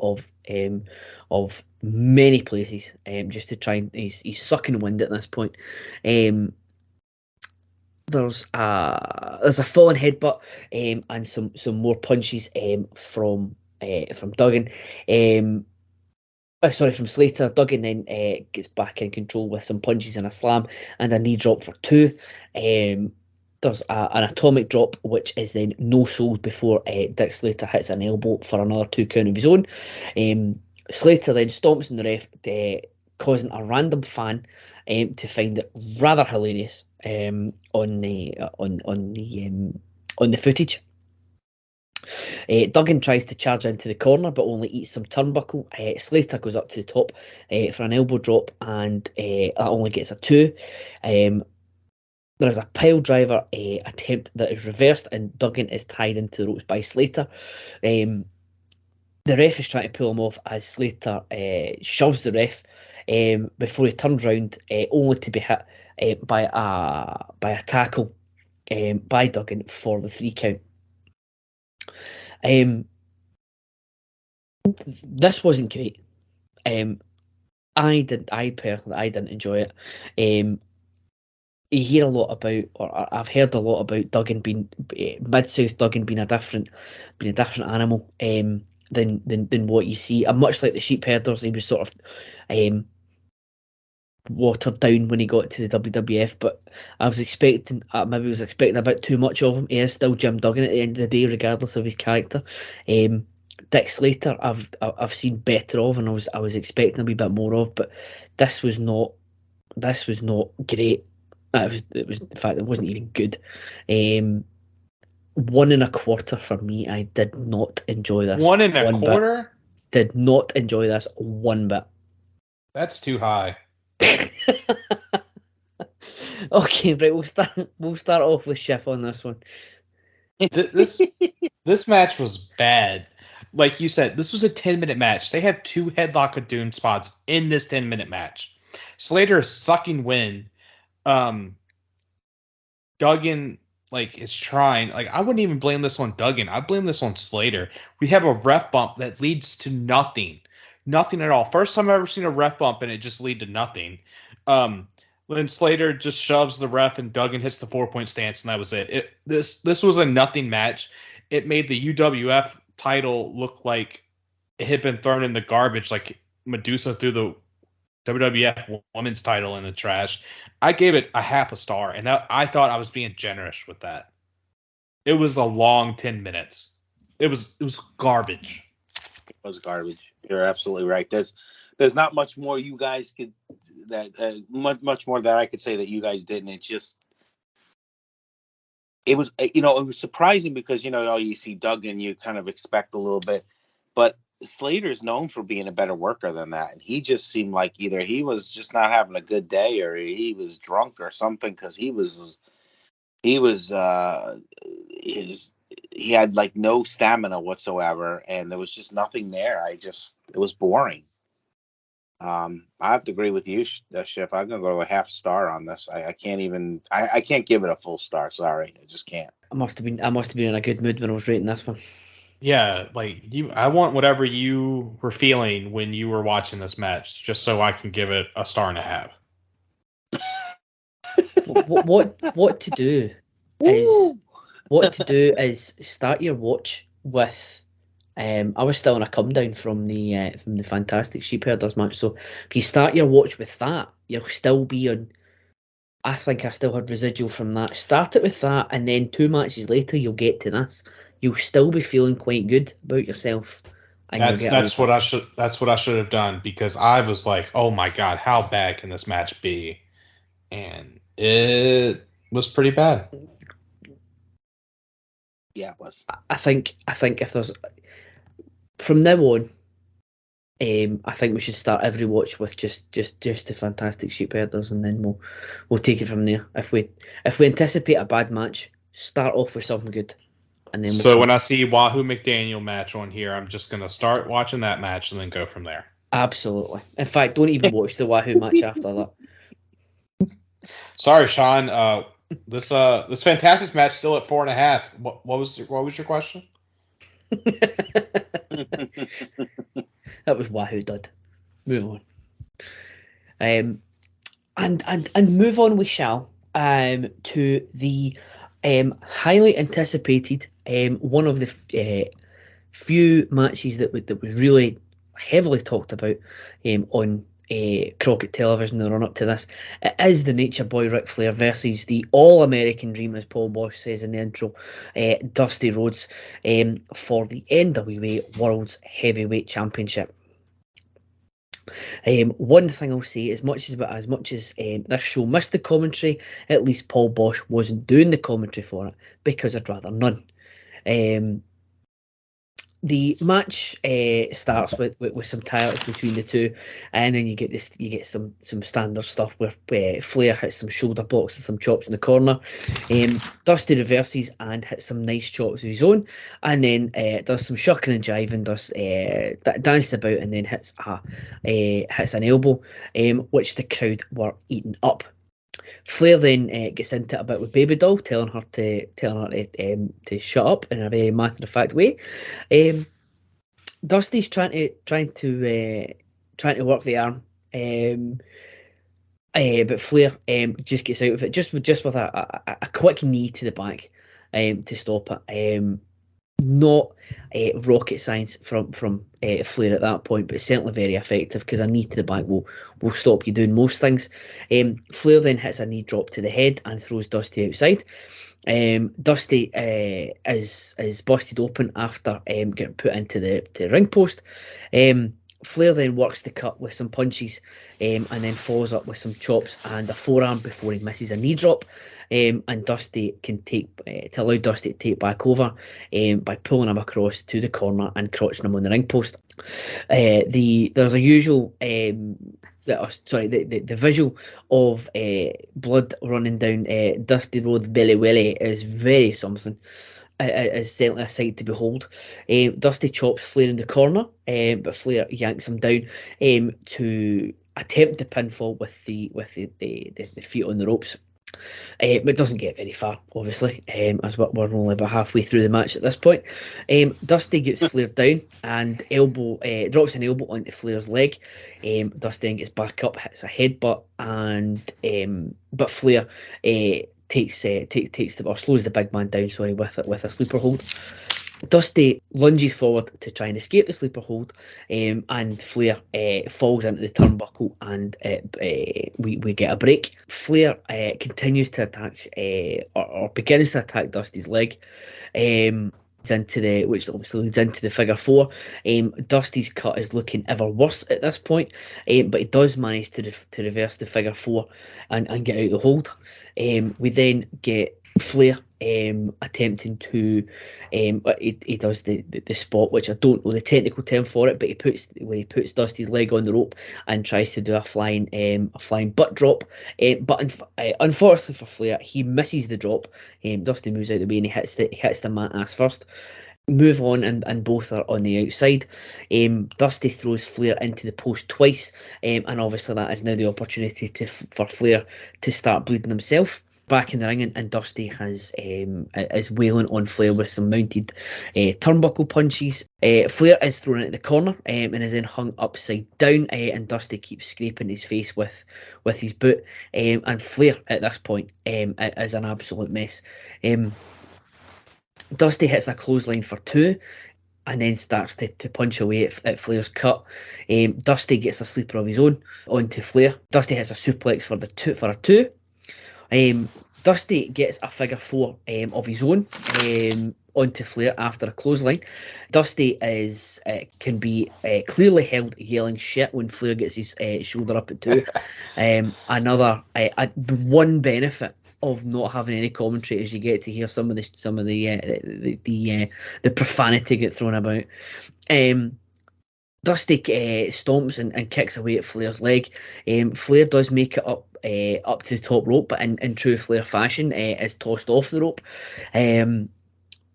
B: of many places, just to try and he's sucking wind at this point. There's a falling headbutt and some more punches from Duggan. From Slater. Duggan then gets back in control with some punches and a slam and a knee drop for 2. There's an atomic drop, which is then no-sold before Dick Slater hits an elbow for another 2 count of his own. Slater then stomps in the ref, causing a random fan to find it rather hilarious on the footage. Duggan tries to charge into the corner, but only eats some turnbuckle. Slater goes up to the top for an elbow drop, and that only gets a 2. There's a pile driver attempt that is reversed, and Duggan is tied into the ropes by Slater. The ref is trying to pull him off as Slater shoves the ref before he turns round, only to be hit by a tackle by Duggan for the 3 count. This wasn't great. I personally didn't enjoy it. You hear a lot about, or I've heard a lot about Duggan being Mid-South Duggan being a different animal than what you see. And much like the sheep herders, he was sort of watered down when he got to the WWF. But I was expecting a bit too much of him. He is still Jim Duggan at the end of the day, regardless of his character. Dick Slater, I've seen better of, and I was expecting a wee bit more of, but this was not great. It was in fact, it wasn't even good. 1 1/4 for me. I did not enjoy this.
D: 1 1/4?
B: Did not enjoy this one bit.
D: That's too high.
B: Okay, right. We'll start off with Schiff on this one.
D: This match was bad. Like you said, this was a 10-minute match. They had 2 headlock of doom spots in this 10-minute match. Slater is sucking wind. Duggan is trying. I wouldn't even blame this on Duggan. I blame this on Slater. We have a ref bump that leads to nothing at all. First time I've ever seen a ref bump and it just lead to nothing. Then Slater just shoves the ref and Duggan hits the 4-point stance, and that was it. This was a nothing match. It made the UWF title look like it had been thrown in the garbage, like Medusa threw the WWF women's title in the trash. I gave it a 1/2 star, and I thought I was being generous with that. It was a long 10 minutes. It was garbage.
C: It was garbage. You're absolutely right. There's not much more you guys could much more that I could say that you guys didn't. It was it was surprising because you see Duggan, you kind of expect a little bit, but Slater's known for being a better worker than that, and he just seemed like either he was just not having a good day or he was drunk or something, because he had no stamina whatsoever, and there was just nothing there. It was boring. I have to agree with you, Chef. I'm gonna go to a 1/2 star on this. I can't give it a full star. Sorry, I just can't.
B: I must have been in a good mood when I was rating this one.
D: Yeah, I want whatever you were feeling when you were watching this match, just so I can give it a 1.5 stars.
B: What to do is start your watch with. I was still on a come down from the Fantastic Sheep Herders match, so if you start your watch with that, you'll still be on. I think I still had residual from that. Start it with that, and then 2 matches later, you'll get to this. You'll still be feeling quite good about yourself. And
D: that's what I should have done, because I was like, oh my god, how bad can this match be? And it was pretty bad.
C: Yeah, it was.
B: I think if there's from now on, I think we should start every watch with just the Fantastic Sheep Herders, and then we'll take it from there. If we anticipate a bad match, start off with something good, and then.
D: When I see Wahoo McDaniel match on here, I'm just gonna start watching that match and then go from there.
B: Absolutely. In fact, don't even watch the Wahoo match after that.
D: Sorry, Sean. This Fantastic match still at 4.5. What was your question?
B: That was Wahoo dud. Move on. And move on we shall to the highly anticipated one of the few matches that was really heavily talked about on Crockett television in the run up to this. It is the Nature Boy Ric Flair versus the All-American Dream, as Paul Bosch says in the intro, Dusty Rhodes, for the NWA World's Heavyweight Championship. One thing I'll say, as much as this show missed the commentary, at least Paul Bosch wasn't doing the commentary for it, because I'd rather none. The match starts with some titles between the two, and then you get some standard stuff where Flair hits some shoulder blocks and some chops in the corner. Dusty reverses and hits some nice chops of his own, and then does some shucking and jiving, dances about, and then hits an elbow, which the crowd were eating up. Flair then gets into it a bit with Baby Doll, telling her to shut up in a very matter of fact way. Dusty's trying to work the arm, but Flair just gets out of it just with a quick knee to the back to stop it. Not rocket science from Flair at that point, but certainly very effective, because a knee to the back will stop you doing most things. Flair then hits a knee drop to the head and throws Dusty outside. Dusty is busted open after getting put into the ring post. Flair then works the cut with some punches, and then follows up with some chops and a forearm before he misses a knee drop. And Dusty can allow Dusty to take back over by pulling him across to the corner and crotching him on the ring post. There's a usual the visual of blood running down Dusty Rhodes' belly willy is very something. Is certainly a sight to behold. Dusty chops Flair in the corner, but Flair yanks him down to attempt the pinfall with the feet on the ropes. But doesn't get very far, obviously, as we're only about halfway through the match at this point. Dusty gets Flair down and drops an elbow onto Flair's leg. Dusty then gets back up, hits a headbutt, but Flair slows the big man down, with a sleeper hold. Dusty lunges forward to try and escape the sleeper hold, and Flair falls into the turnbuckle, and we get a break. Flair continues to attack, or begins to attack Dusty's leg, which obviously leads into the figure four. Dusty's cut is looking ever worse at this point, but he does manage to reverse the figure four and get out the hold. We then get Flair attempting to he does the spot, which I don't know the technical term for it, but he puts Dusty's leg on the rope and tries to do a flying butt drop, but unfortunately for Flair, he misses the drop. Dusty moves out the way and he hits the mat ass first. Move on, and both are on the outside. Dusty throws Flair into the post twice, and obviously that is now the opportunity for Flair to start bleeding himself. Back in the ring, and Dusty is wailing on Flair with some mounted turnbuckle punches. Flair is thrown into the corner and is then hung upside down, and Dusty keeps scraping his face with his boot, and Flair at this point is an absolute mess. Dusty hits a clothesline for two and then starts to punch away at Flair's cut. Dusty gets a sleeper of his own onto Flair. Dusty hits a suplex for a two. Dusty gets a figure four of his own onto Flair after a clothesline. Dusty can be clearly held yelling shit when Flair gets his shoulder up at two. The one benefit of not having any commentary is you get to hear some of the profanity get thrown about. Dusty stomps and kicks away at Flair's leg. Flair does make it up to the top rope, but in true Flair fashion, is tossed off the rope.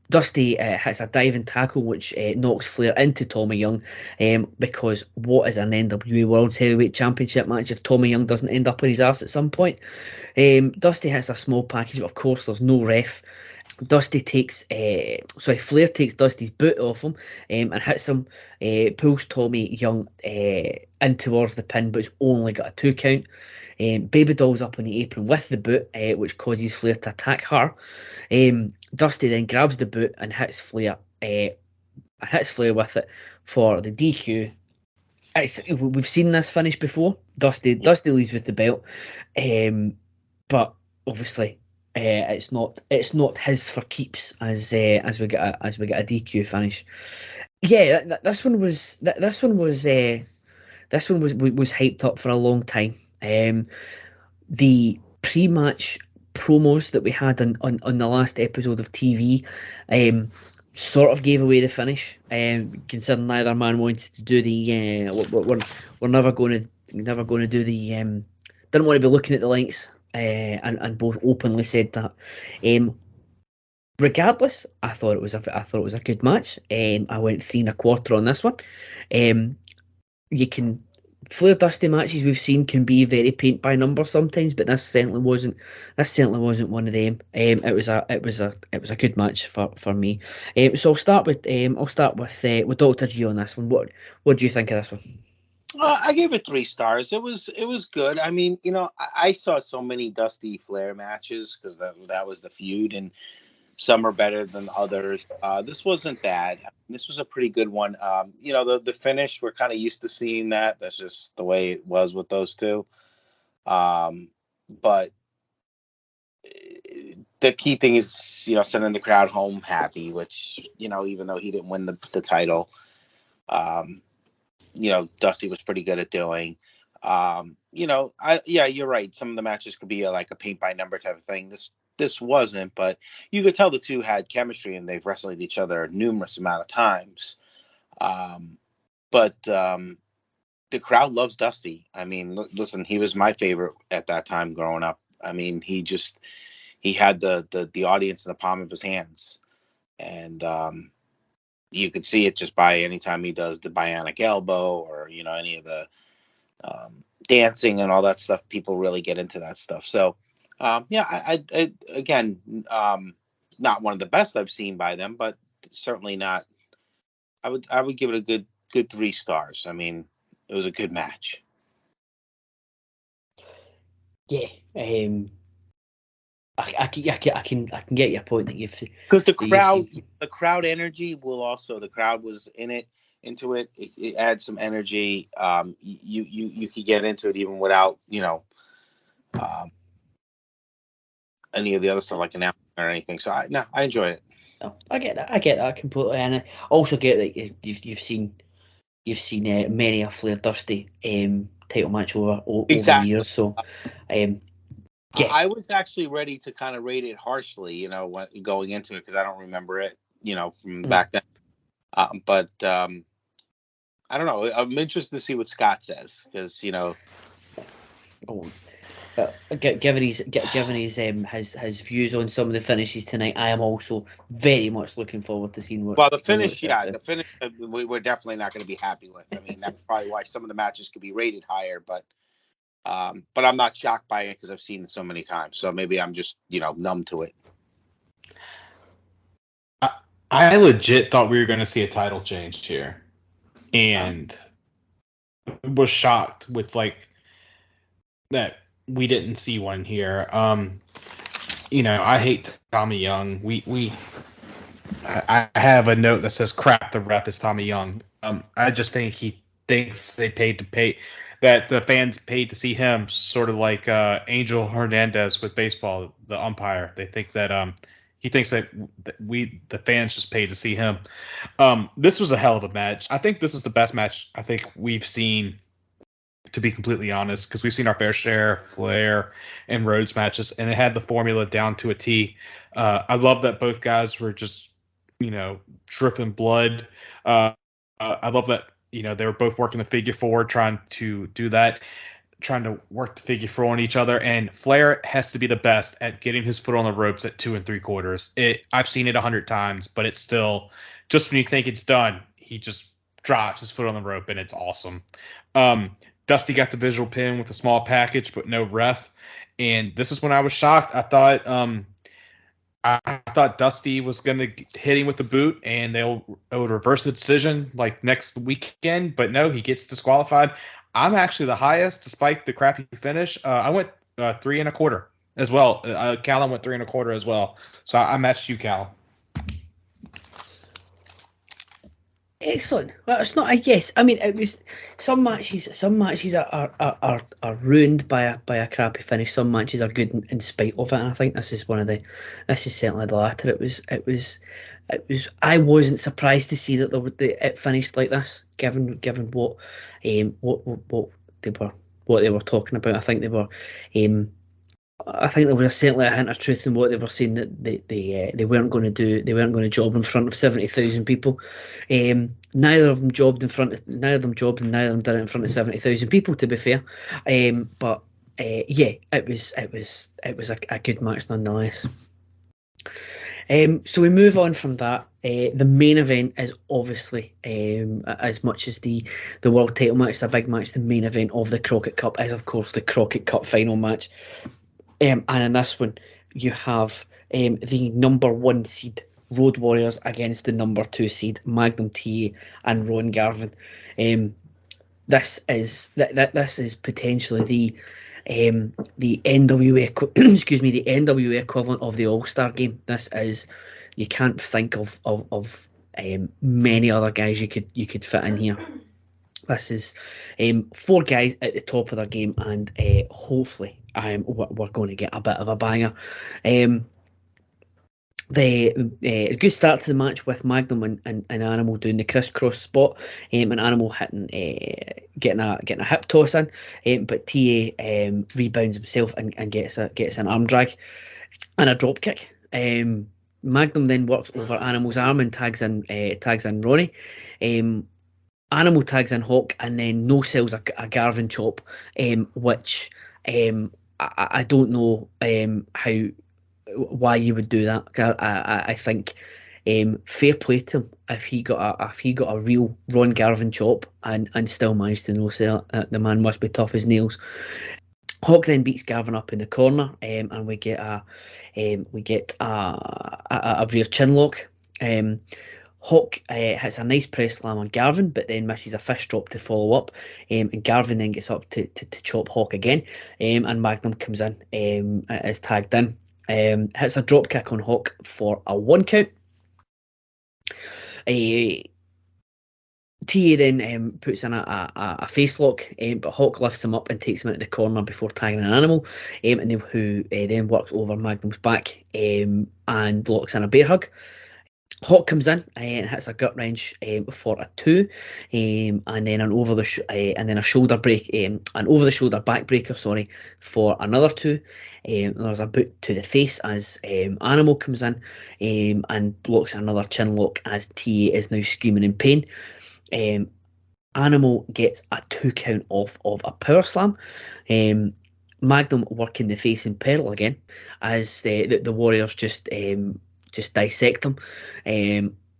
B: Dusty hits a diving tackle, which knocks Flair into Tommy Young, because what is an NWA World Heavyweight Championship match if Tommy Young doesn't end up on his ass at some point? Dusty hits a small package, but of course there's no ref. Flair takes Dusty's boot off him and hits him, pulls Tommy Young in towards the pin, but it's only got a 2 count. Baby Doll's up on the apron with the boot, which causes Flair to attack her. Dusty then grabs the boot and hits Flair with it for the DQ. We've seen this finish before. Dusty leaves with the belt, but obviously it's not his for keeps as we get a DQ finish. Yeah, this one was hyped up for a long time. The pre-match promos that we had on the last episode of TV, sort of gave away the finish. Considering neither man wanted to do the we're never going to do the didn't want to be looking at the lights, and both openly said that. Regardless, I thought it was a good match. I went 3 1/4 on this one. You can Flair Dusty matches we've seen can be very paint by number sometimes, but this certainly wasn't one of them. It was a good match for me. So I'll start with Dr. G on this one. What do you think of this one?
C: I gave it 3 stars. It was good. I mean, I saw so many Dusty Flair matches because that was the feud, and some are better than others. This wasn't bad. This was a pretty good one. The finish, we're kind of used to seeing that. That's just the way it was with those two. But the key thing is, sending the crowd home happy, which, even though he didn't win the title, Dusty was pretty good at doing. You're right. Some of the matches could be like a paint by number type of thing. This wasn't, but you could tell the two had chemistry and they've wrestled each other numerous amount of times. But the crowd loves Dusty. I mean, listen, he was my favorite at that time growing up. I mean, he had the audience in the palm of his hands, and you could see it just by any time he does the bionic elbow or any of the dancing and all that stuff. People really get into that stuff. So. I again, not one of the best I've seen by them, but certainly not. I would give it a good 3 stars. I mean, it was a good match.
B: Yeah, I can get your point that you've
C: because the crowd energy will also the crowd was into it. It adds some energy. You could get into it even without any of the other stuff like an album or anything. So I enjoyed it.
B: No, I get that completely, and I also get that you've seen many a Flair Dusty title match over the years. So
C: I was actually ready to kind of rate it harshly, going into it because I don't remember it, from back then. But I don't know. I'm interested to see what Scott says because
B: given his his views on some of the finishes tonight, I am also very much looking forward to seeing what.
C: Well, the finish, the finish, we're definitely not going to be happy with. I mean, that's probably why some of the matches could be rated higher, but I'm not shocked by it because I've seen it so many times. So maybe I'm just numb to it.
D: I legit thought we were going to see a title change here, and was shocked with that. We didn't see one here. I hate Tommy Young. I have a note that says crap the ref is Tommy Young. I just think he thinks they paid to pay that the fans paid to see him, sort of like Angel Hernandez with baseball, the umpire. They think that he thinks that the fans just paid to see him. This was a hell of a match. I think this is the best match I think we've seen, to be completely honest, because we've seen our fair share of Flair and Rhodes matches, and it had the formula down to a T. I love that both guys were just, dripping blood. I love that, they were both working the figure four, trying to work the figure four on each other. And Flair has to be the best at getting his foot on the ropes at 2 3/4. I've seen it 100 times, but it's still, just when you think it's done, he just drops his foot on the rope, and it's awesome. Dusty got the visual pin with a small package, but no ref. And this is when I was shocked. I thought Dusty was going to hit him with the boot, and they would reverse the decision like next weekend. But no, he gets disqualified. I'm actually the highest, despite the crappy finish. I went 3 1/4 as well. Calum went 3 1/4 as well. So I matched you, Calum.
B: Excellent. Well, it's not. I guess. I mean, it was some matches. Some matches are ruined by a crappy finish. Some matches are good in spite of it. And I think this is certainly the latter. It was. I wasn't surprised to see that it finished like this, given what they were talking about. I think they were I think there was certainly a hint of truth in what they were saying, that they weren't going to do. They weren't going to job in front of 70,000 people. Neither of them jobbed and neither of them did it in front of 70,000 people. To be fair, but yeah, it was a good match nonetheless. So we move on from that. The main event is obviously, as much as the world title match is a big match, the main event of the Crockett Cup is, of course, the Crockett Cup final match. And in this one, you have the number 1 seed Road Warriors against the number 2 seed Magnum TA and Ron Garvin. This is potentially the NWA the NWA equivalent of the All-Star game. This is, you can't think of many other guys you could fit in here. This is 4 guys at the top of their game, and hopefully we're going to get a bit of a banger. A good start to the match with Magnum and Animal doing the crisscross spot, and Animal getting a hip toss in, but TA rebounds himself and gets an arm drag and a drop kick. Magnum then works over Animal's arm and tags in Ronnie. Animal tags in Hawk and then no sells a Garvin chop, which I don't know why you would do that. I think fair play to him if he got a real Ron Garvin chop and still managed to no sell it. The man must be tough as nails. Hawk then beats Garvin up in the corner, and we get a rear chin lock. Hawk hits a nice press slam on Garvin, but then misses a fish drop to follow up, and Garvin then gets up to chop Hawk again, and Magnum comes in, is tagged in, hits a drop kick on Hawk for a 1 count. TA then puts in a face lock, but Hawk lifts him up and takes him into the corner before tagging an Animal, and who then works over Magnum's back and locks in a bear hug. Hawk comes in and hits a gut wrench for a 2, and then an over the and then a shoulder break, an over the shoulder backbreaker, for another 2. There's a boot to the face as Animal comes in and blocks another chin lock as TA is now screaming in pain. Animal gets a 2 count off of a power slam. Magnum working the face in peril again as the Warriors just dissect him.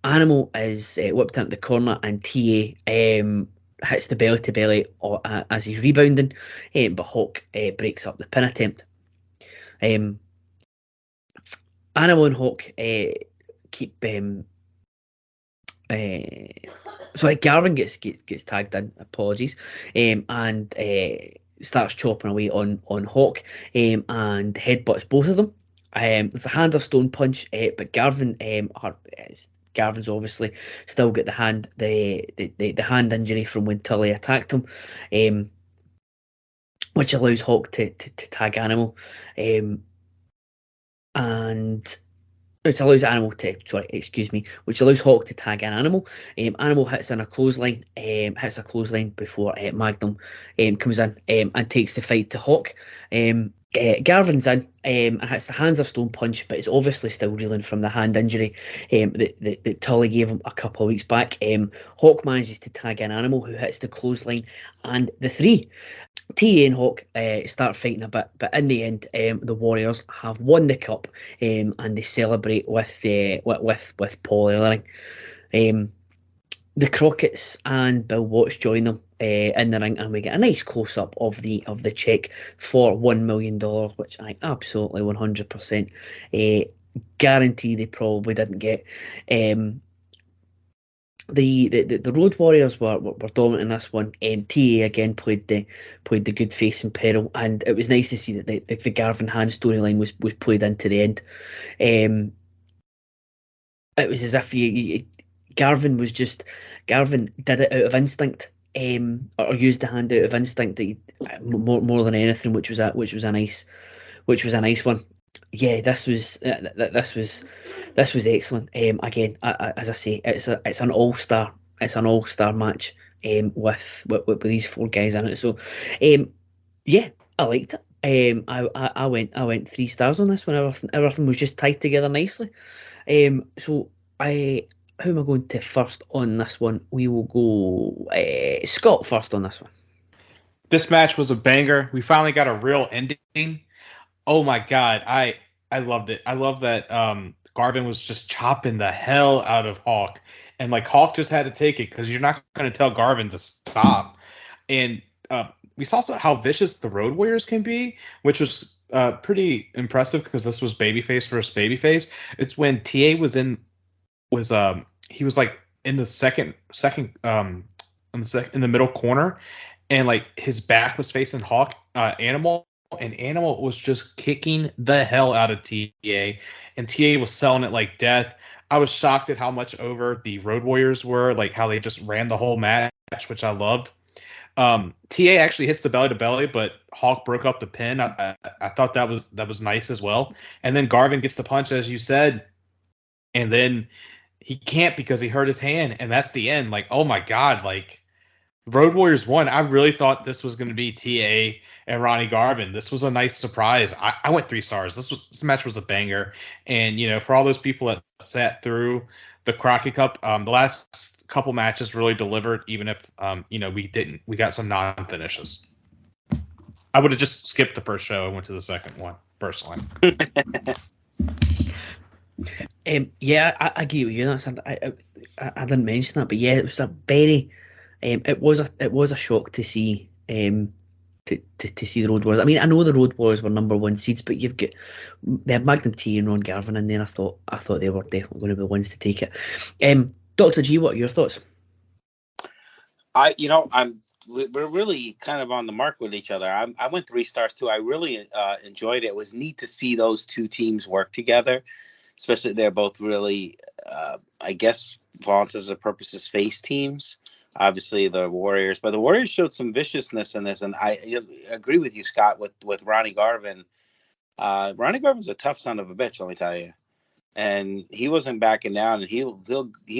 B: Animal is whipped into the corner and TA hits the belly to belly as he's rebounding, but Hawk breaks up the pin attempt. Animal and Hawk keep Garvin gets tagged in, apologies, and starts chopping away on Hawk, and headbutts both of them. There's a hand of stone punch, but Garvin's obviously still got the hand injury from when Tully attacked him, which allows Hawk to tag Animal, which allows Hawk to tag an Animal. Animal hits in a clothesline, before Magnum comes in and takes the fight to Hawk. Garvin's in and hits the hands of stone punch, but is obviously still reeling from the hand injury that Tully gave him a couple of weeks back. Hawk manages to tag in Animal, who hits the clothesline and the 3. TA and Hawk start fighting a bit, but in the end, the Warriors have won the cup, and they celebrate with Paul Ellering. The Crockett's and Bill Watts join them in the ring, and we get a nice close up of the check for $1 million, which I absolutely 100% guarantee they probably didn't get. The Road Warriors were dominant in this one. TA again played the good face in peril, and it was nice to see that the Garvin hand storyline was played into the end. It was as if Garvin did it out of instinct, or used the hand out of instinct, more than anything, which was a nice one. Yeah, this was excellent. Again, as I say, it's an all-star match with these 4 guys in it. So, yeah, I liked it. I went 3 stars on this one. Everything was just tied together nicely. So who am I going to first on this one? We will go Scott first on this one.
D: This match was a banger. We finally got a real ending. Oh my god, I loved it. I love that Garvin was just chopping the hell out of Hawk, and like Hawk just had to take it because you're not going to tell Garvin to stop. And we saw how vicious the Road Warriors can be, which was pretty impressive because this was babyface versus babyface. It's when TA he was like in the second in the middle corner, and like his back was facing Hawk Animal. And Animal was just kicking the hell out of TA, and TA was selling it like death. I was shocked at how much over the Road Warriors were, like how they just ran the whole match, which I loved. TA actually hits the belly to belly, but Hawk broke up the pin. I thought that was nice as well. And then Garvin gets the punch, as you said, and then he can't because he hurt his hand, and that's the end. Like, oh my god, like Road Warriors won. I really thought this was going to be TA and Ronnie Garvin. This was a nice surprise. I went 3 stars. This match was a banger. And, for all those people that sat through the Crockett Cup, the last couple matches really delivered, even if, we got some non-finishes. I would have just skipped the first show and went to the second one, personally.
B: Yeah, I agree with you. I didn't mention that, but yeah, it was a very... it was a shock to see to see the Road Warriors. I mean, I know the Road Warriors were number 1 seeds, but they had Magnum T and Ron Garvin in there. I thought they were definitely going to be the ones to take it. Dr. G, what are your thoughts?
E: We're really kind of on the mark with each other. I went 3 stars too. I really enjoyed it. It was neat to see those two teams work together, especially they're both really, I guess, for all intents and purposes, face teams. Obviously, the Warriors, but the Warriors showed some viciousness in this, and I agree with you, Scott, with Ronnie Garvin. Ronnie Garvin's a tough son of a bitch, let me tell you. And he wasn't backing down, and he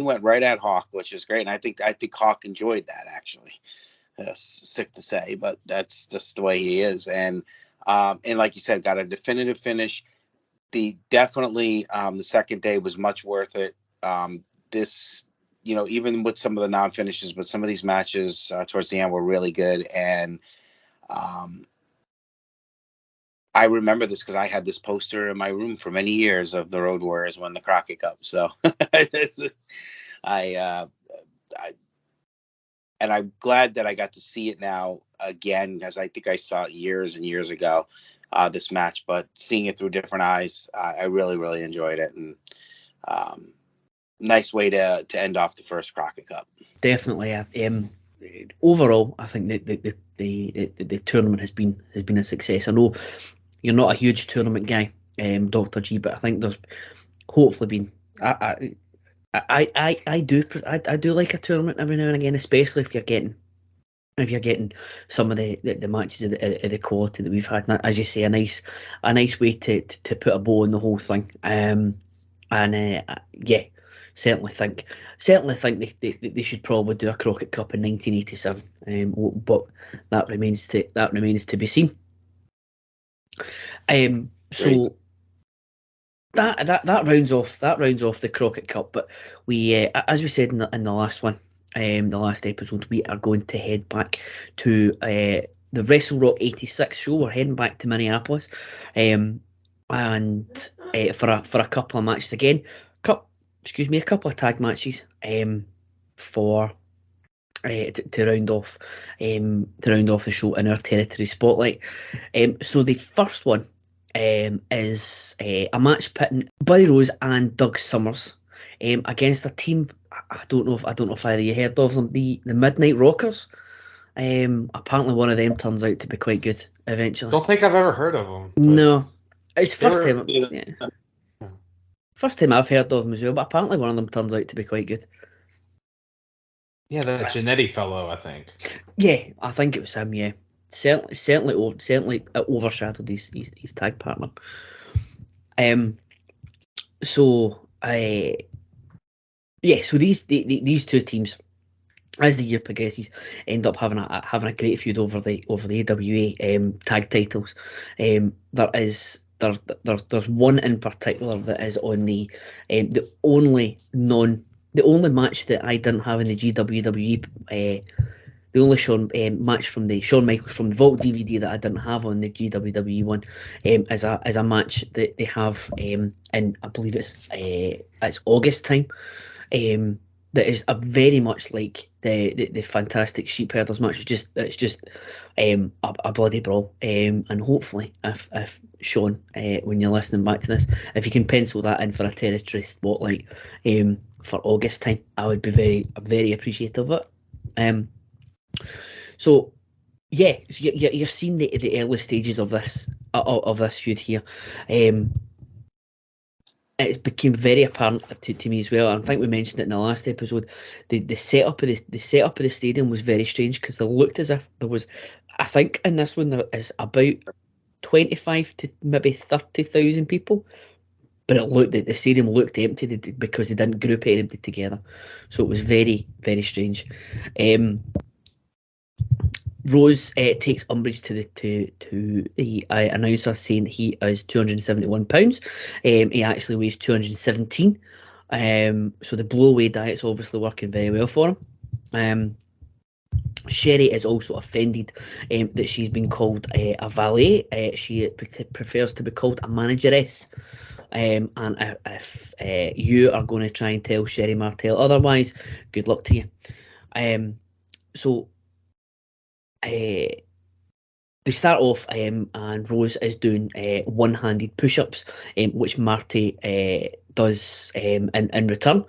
E: went right at Hawk, which is great. And I think Hawk enjoyed that, actually. Sick to say, but that's just the way he is. And like you said, got a definitive finish. Definitely the second day was much worth it. This. Even with some of the non-finishes, but some of these matches towards the end were really good. And I remember this because I had this poster in my room for many years of the Road Warriors won the Crockett Cup. So and I'm glad that I got to see it now again, because I think I saw it years and years ago, this match, but seeing it through different eyes, I really, really enjoyed it. And nice way to end off the first Crockett Cup.
B: Definitely. Overall, I think the tournament has been a success. I know you're not a huge tournament guy, Dr. G, but I think there's hopefully been. I do like a tournament every now and again, especially if you're getting some of the matches of the quality that we've had. And as you say, a nice way to put a bow on the whole thing. Certainly think they should probably do a Crockett Cup in 1987, but that remains to be seen. So that rounds off the Crockett Cup. But we, as we said in the last one, the last episode, we are going to head back to the WrestleRock 86 show. We're heading back to Minneapolis, and for a couple of matches again. A couple of tag matches for to round off the show in our territory spotlight. So the first one is a match pitting Buddy Rose and Doug Summers against a team. I don't know if either you heard of them, the Midnight Rockers. Apparently one of them turns out to be quite good eventually.
D: Don't think I've ever heard of them.
B: No, it's first time. Yeah. First time I've heard of them as well, but apparently one of them turns out to be quite good.
D: Yeah, the Genetti fellow, I think.
B: Yeah, I think it was him. Yeah, certainly overshadowed his tag partner. So these two teams as the year progresses, end up having a great feud over the AWA tag titles. There's one in particular that is on the only match that I didn't have in the GWWE. The only match from the Shawn Michaels from the Vault DVD that I didn't have on the GWWE one is a match that they have in, I believe it's August time. That is a very much like the fantastic Sheep Herders match. It's just a bloody brawl. And hopefully, if Sean, when you're listening back to this, if you can pencil that in for a territory spotlight for August time, I would be very appreciative of it. So yeah, you're seeing the early stages of this feud here. It became very apparent to me as well. I think we mentioned it in the last episode. The setup of the stadium was very strange because it looked as if there was, I think in this one there is about 25 to maybe 30,000 people, but the stadium looked empty because they didn't group anybody together. So it was very, very strange. Rose takes umbrage to the announcer saying he is £271. He actually weighs 217. So the blow-away diet's obviously working very well for him. Sherry is also offended that she's been called a valet. She prefers to be called a manageress. And if you are going to try and tell Sherry Martel otherwise, good luck to you. So they start off and Rose is doing one-handed push-ups, which Marty does in return.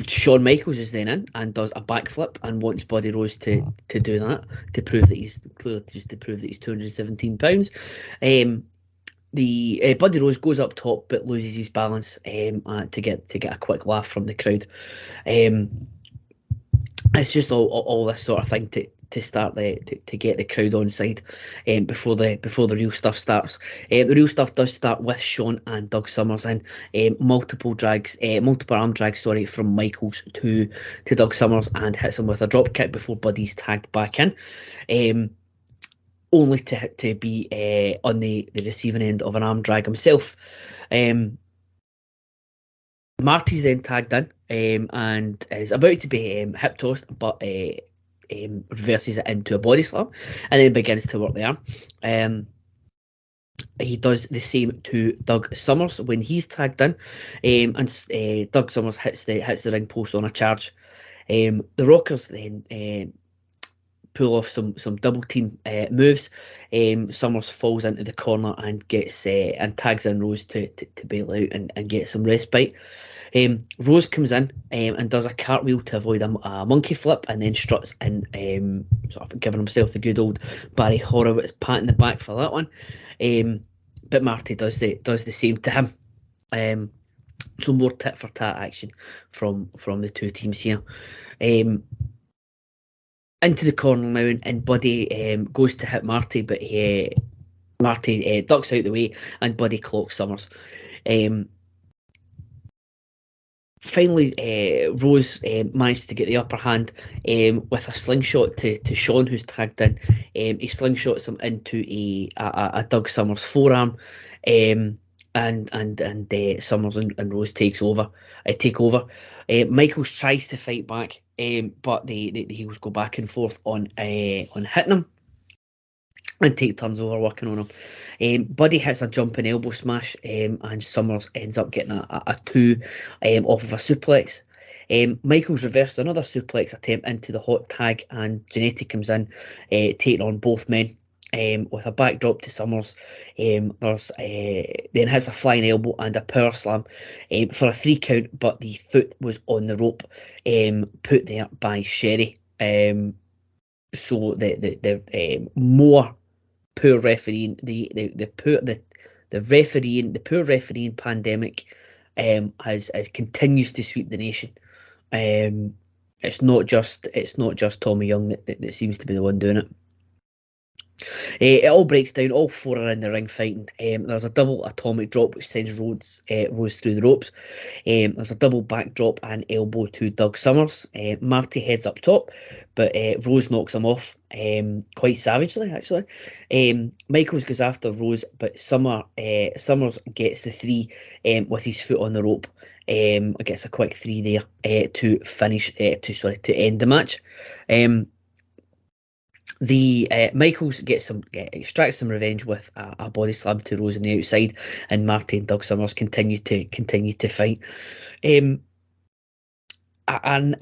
B: Shawn Michaels is then in and does a backflip and wants Buddy Rose to do that to prove that he's £217. The Buddy Rose goes up top but loses his balance to get a quick laugh from the crowd. It's just all this sort of thing to start to get the crowd on side before the real stuff starts. The real stuff does start with Sean and Doug Summers in multiple arm drags from Michaels to Doug Summers and hits him with a drop kick before Buddy's tagged back in. Only to be on the receiving end of an arm drag himself. Marty's then tagged in and is about to be hip tossed, but reverses it into a body slam and then begins to work the arm. He does the same to Doug Summers when he's tagged in, and Doug Summers hits the ring post on a charge. The Rockers then pull off some double team moves. Summers falls into the corner and gets and tags in Rose to bail out and get some respite. Rose comes in and does a cartwheel to avoid a monkey flip and then struts in, sort of giving himself the good old Barry Horowitz pat in the back for that one. But Marty does the same to him. So more tit for tat action from the two teams here. Into the corner now, and Buddy goes to hit Marty, but Marty ducks out the way and Buddy clocks Summers. Finally, Rose managed to get the upper hand with a slingshot to Sean, who's tagged in. He slingshots him into a Doug Summers forearm, and Summers and Rose take over. Michaels tries to fight back, but the heels go back and forth on hitting him and take turns over working on him. Buddy hits a jumping elbow smash, and Summers ends up getting a two off of a suplex. Michaels reversed another suplex attempt into the hot tag, and Jannetty comes in, taking on both men. With a backdrop to Summers, then hits a flying elbow and a power slam for a 3 count, but the foot was on the rope, put there by Sherry. So the more poor refereeing, the poor refereeing pandemic has continues to sweep the nation. It's not just Tommy Young that seems to be the one doing it. It all breaks down. All four are in the ring fighting. There's a double atomic drop which sends Rose through the ropes. There's a double backdrop and elbow to Doug Summers. Marty heads up top, but Rose knocks him off quite savagely, actually. Michaels goes after Rose, but Summers gets the three with his foot on the rope. Gets a quick three there to finish to end the match. Michaels extracts some revenge with a body slam to Rose on the outside, and Marty and Doug Summers continue to fight. A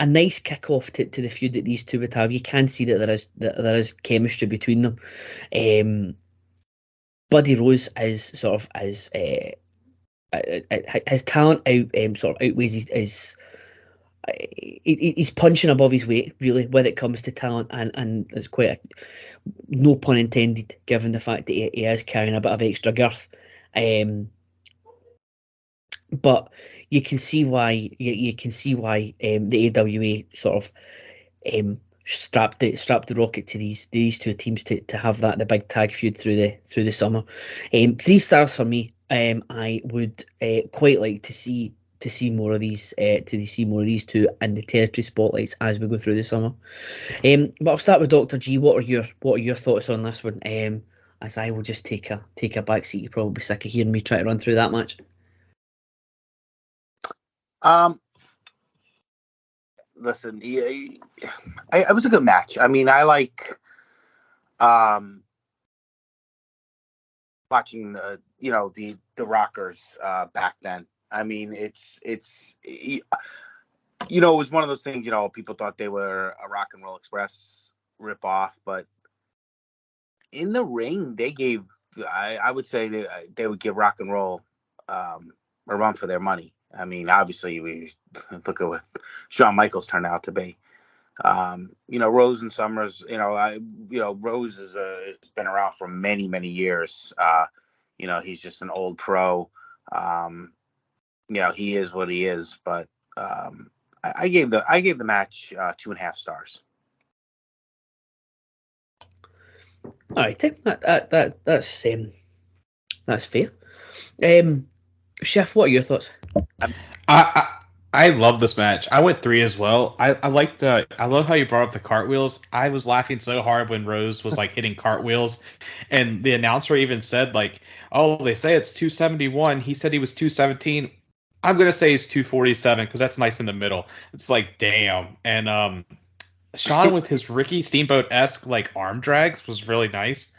B: nice kick-off to the feud that these two would have. You can see that there is chemistry between them. Buddy Rose is sort of his talent outweighs his he's punching above his weight, really, when it comes to talent, and it's quite no pun intended, given the fact that he is carrying a bit of extra girth. But you can see why the AWA sort of strapped the Rocket to these two teams to have the big tag feud through the summer. 3 stars for me. I would quite like to see more of these two in the territory spotlights as we go through the summer. But I'll start with Dr. G. What are your thoughts on this one? As I will just take a back seat. You're probably sick of hearing me try to run through that match.
C: Listen, it was a good match. I mean, I like watching the Rockers back then. I mean, it was one of those things, people thought they were a Rock and Roll Express ripoff, but in the ring, they gave, I would say they would give Rock and Roll a run for their money. I mean, obviously, we look at what Shawn Michaels turned out to be. Rose and Summers, Rose has been around for many, many years. He's just an old pro. He is what he is, but I gave the match 2.5 stars.
B: All right, that's fair. Chef, what are your thoughts?
D: I love this match. I went 3 as well. I love how you brought up the cartwheels. I was laughing so hard when Rose was like hitting cartwheels, and the announcer even said like, "Oh, they say it's 271. He said he was 217. I'm gonna say he's 247 because that's nice in the middle." It's like, damn. And Sean with his Ricky Steamboat-esque like arm drags was really nice.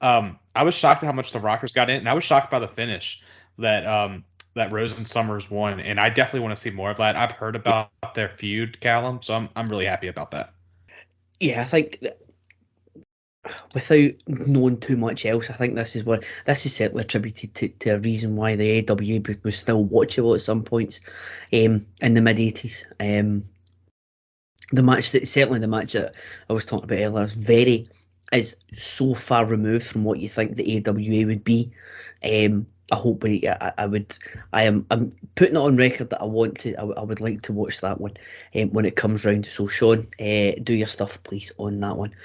D: I was shocked at how much the Rockers got in, and I was shocked by the finish that Rose and Summers won, and I definitely want to see more of that. I've heard about their feud, Calum, so I'm really happy about that.
B: Yeah, I think that without knowing too much else, I think this is certainly attributed to a reason why the AWA was still watchable at some points in the mid '80s. The match that I was talking about earlier is so far removed from what you think the AWA would be. I'm putting it on record that I would like to watch that one when it comes round. So Sean, do your stuff please on that one,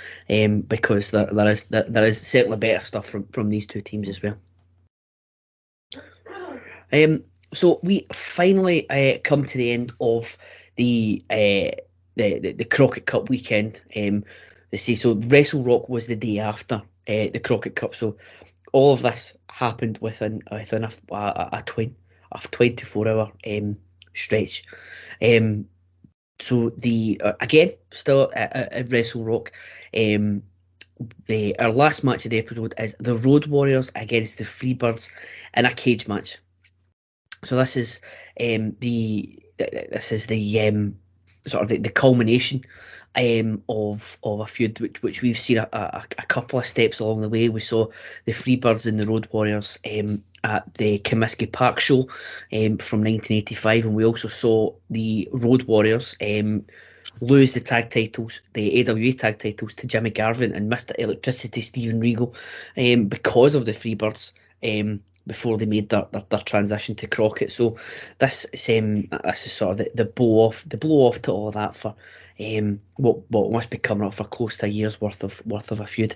B: because there is certainly better stuff from these two teams as well. So we finally come to the end of the Crockett Cup weekend. They say so. WrestleRock was the day after the Crockett Cup, so all of this happened within a 24-hour stretch. So again, still at WrestleRock, our last match of the episode is the Road Warriors against the Freebirds in a cage match. So this is the sort of the culmination of a feud which we've seen a couple of steps along the way. We saw the Freebirds and the Road Warriors at the Comiskey Park show from 1985, and we also saw the Road Warriors lose the AWA tag titles to Jimmy Garvin and Mr. Electricity Steven Regal because of the Freebirds before they made their transition to Crockett. So this is sort of the blow off to all of that for what must be coming up for close to a year's worth of a feud.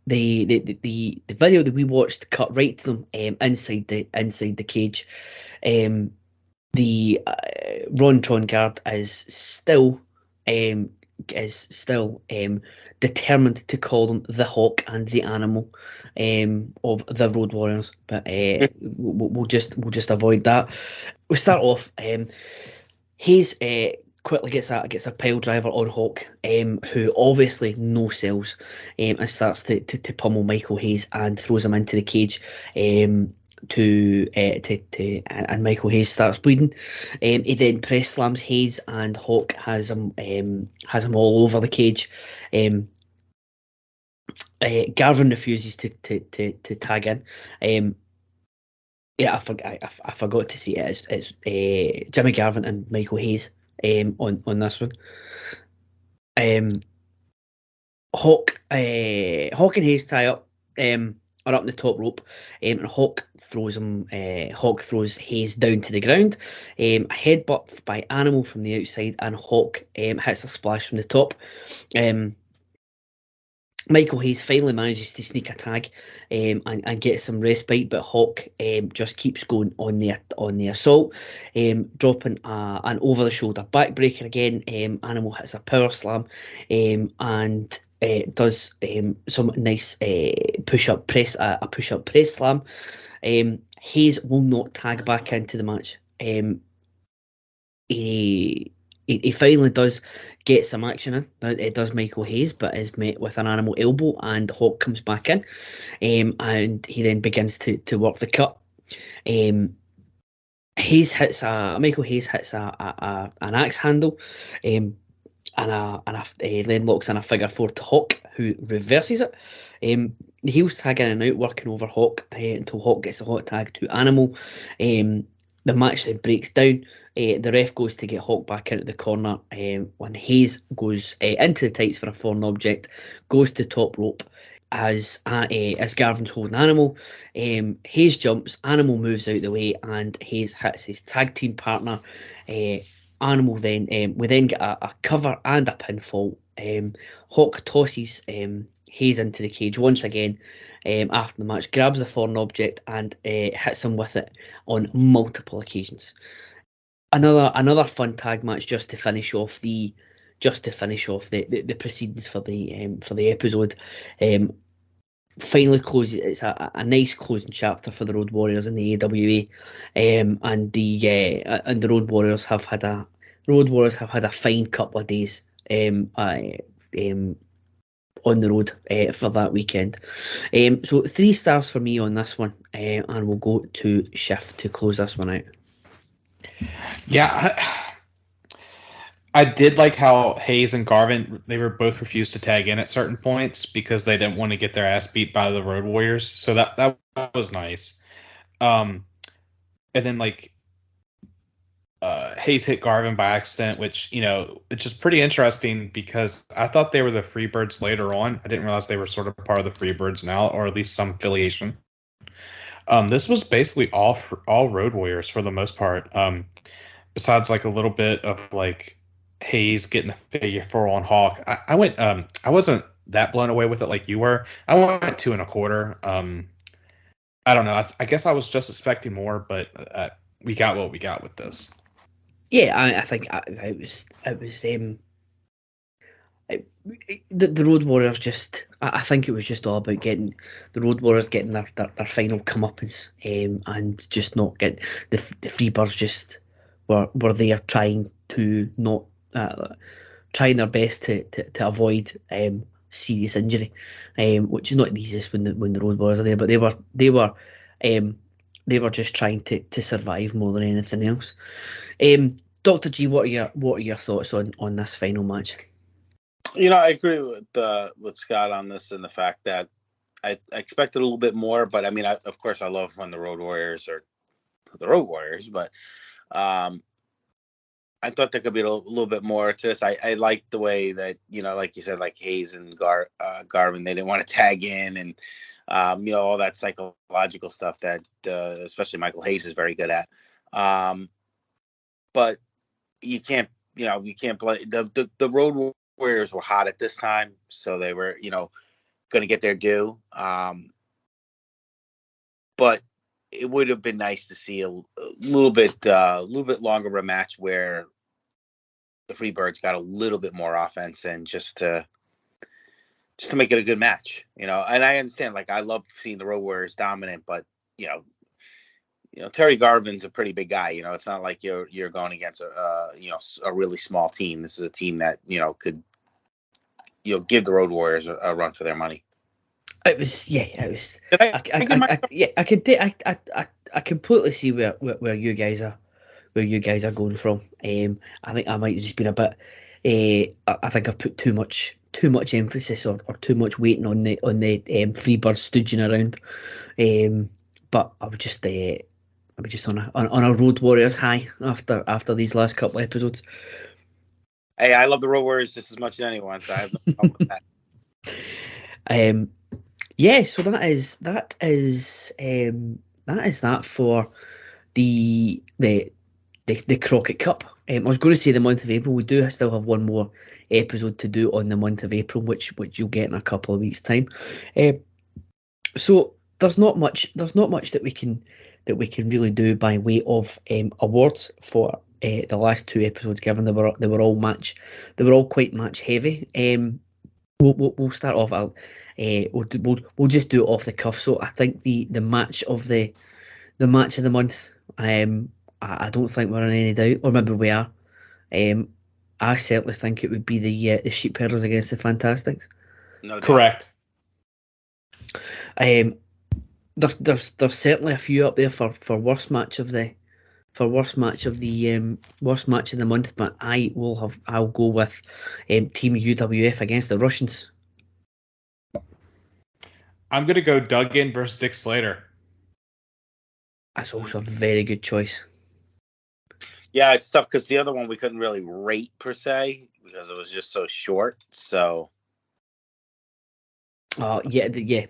B: The video that we watched cut right to them inside the cage. The Rontron guard is still determined to call them the Hawk and the Animal of the Road Warriors, but we'll just avoid that. We'll start off. Hayes quickly gets a pile driver on Hawk, who obviously no sells, and starts to pummel Michael Hayes and throws him into the cage. And Michael Hayes starts bleeding. He then press slams Hayes, and Hawk has him all over the cage. Garvin refuses to tag in. I forgot to say it's Jimmy Garvin and Michael Hayes on this one. Hawk and Hayes tie up. Are up in the top rope, and Hawk throws Hayes down to the ground. A headbutt by Animal from the outside, and Hawk hits a splash from the top. Michael Hayes finally manages to sneak a tag and get some respite, but Hawk just keeps going on the assault, dropping an over the shoulder backbreaker again. Animal hits a power slam and does some nice push up press slam. Hayes will not tag back into the match. He finally does get some action in. It does Michael Hayes, but is met with an Animal elbow, and Hawk comes back in, and he then begins to work the cut. Michael Hayes hits an axe handle, and then locks in a figure four to Hawk, who reverses it. The heels tag in and out, working over Hawk until Hawk gets a hot tag to Animal. The match then breaks down. The ref goes to get Hawk back into the corner when Hayes goes into the tights for a foreign object, goes to top rope as Garvin's holding Animal. Hayes jumps, Animal moves out the way, and Hayes hits his tag team partner. Animal then we then get a cover and a pinfall. Hawk tosses Hayes into the cage once again after the match, grabs the foreign object and hits him with it on multiple occasions. Another fun tag match just to finish off the proceedings for the episode. Finally closes. It's a nice closing chapter for the Road Warriors in the AWA, and the Road Warriors have had a fine couple of days on the road for that weekend. So 3 stars for me on this one, and we'll go to Shift to close this one out.
D: Yeah, I did like how Hayes and Garvin, they were both refused to tag in at certain points because they didn't want to get their ass beat by the Road Warriors. So that was nice. And then Hayes hit Garvin by accident, which it's just pretty interesting because I thought they were the Freebirds later on. I didn't realize they were sort of part of the Freebirds now, or at least some affiliation. This was basically all Road Warriors for the most part. Besides a little bit of Hayes getting the figure 4 on Hawk. I went. I wasn't that blown away with it like you were. I went 2.25. I don't know. I guess I was just expecting more, but we got what we got with this.
B: Yeah, I think it was. The Road Warriors just. I think it was just all about getting the Road Warriors getting their final comeuppance, and just not getting the Freebirds just were there trying to not trying their best to avoid serious injury, which is not the easiest when the Road Warriors are there, but they were just trying to survive more than anything else. Dr. G, what are your thoughts on this final match?
E: I agree with Scott on this, and the fact that I expected a little bit more, but I mean, of course, I love when the Road Warriors are the Road Warriors, but I thought there could be a little bit more to this. I liked the way that, like you said, like Hayes and Garvin, they didn't want to tag in, and all that psychological stuff that especially Michael Hayes is very good at. But you can't play the Road Warriors were hot at this time, so they were, going to get their due. But it would have been nice to see a little bit longer of a match where the Freebirds got a little bit more offense and just to make it a good match, And I understand, I love seeing the Road Warriors dominant, but Terry Garvin's a pretty big guy. It's not like you're going against a really small team. This is a team that could give the Road Warriors a run for their money.
B: It was. I completely see where you guys are going from. I think I might have just been a bit. I think I've put too much emphasis or too much weighting on the Freebirds stooging around. But I was just on a Road Warriors high after these last couple of episodes.
E: Hey, I love the Road Warriors just as much as anyone, so I have no problem with
B: that. Yeah, so that is that for the Crockett Cup. I was going to say the month of April. We do still have one more episode to do on the month of April, which you'll get in a couple of weeks' time. So there's not much that we can really do by way of awards for the last two episodes, given they were all quite match heavy. We'll start off. We'll just do it off the cuff. So I think the match of the month. I don't think we're in any doubt, or maybe we are. I certainly think it would be the Sheep Herders against the Fantastics.
E: No doubt.
D: Correct.
B: There's certainly a few up there for worst match of the month, but I'll go with Team UWF against the Russians.
D: I'm gonna go Duggan versus Dick Slater.
B: That's also a very good choice.
E: Yeah, it's tough because the other one we couldn't really rate per se because it was just so short. So.
B: The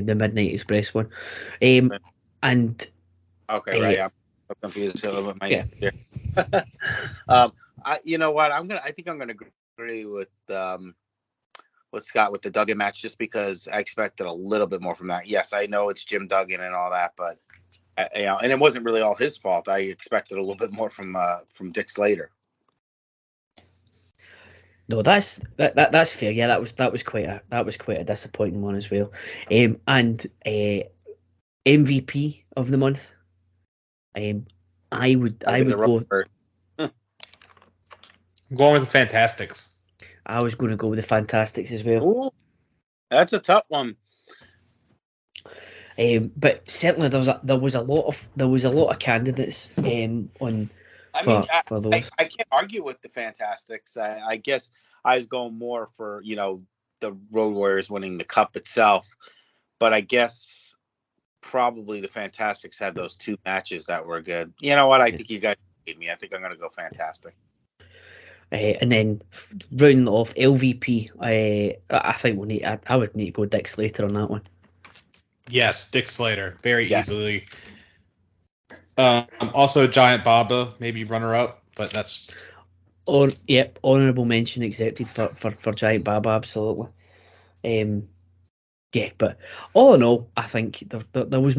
B: Midnight Express one, and
E: okay, right. I'm confused a little bit.
B: Yeah.
E: You know what? I think I'm gonna agree with Scott with the Duggan match just because I expected a little bit more from that. Yes, I know it's Jim Duggan and all that, but and it wasn't really all his fault. I expected a little bit more from Dick Slater.
B: No, that's fair. Yeah, that was quite a disappointing one as well. And MVP of the month. I would go.
D: I'm going with the Fantastics.
B: I was going to go with the Fantastics as well.
E: Ooh, that's a tough one.
B: But certainly there was a lot of candidates for those.
E: I can't argue with the Fantastics. I guess I was going more for the Road Warriors winning the Cup itself, but I guess probably the Fantastics had those two matches that were good. You know what? I think you guys gave me. I think I'm going to go Fantastic.
B: And then rounding off LVP, I think I would need to go Dick Slater on that one.
D: Yes, Dick Slater, very easily. Also Giant Baba, maybe runner-up, but that's.
B: Honourable mention accepted for Giant Baba, absolutely. But all in all, I think there was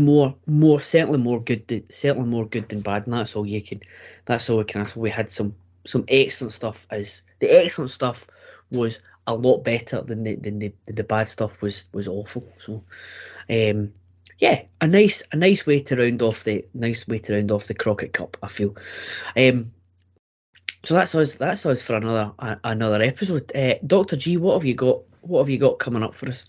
B: certainly more good than bad, and that's all we can ask. We had some excellent stuff. As the excellent stuff was a lot better than the bad stuff was awful. So, a nice way to round off the Crockett Cup, I feel. So that's us for another episode. Dr. G, what have you got coming up for us?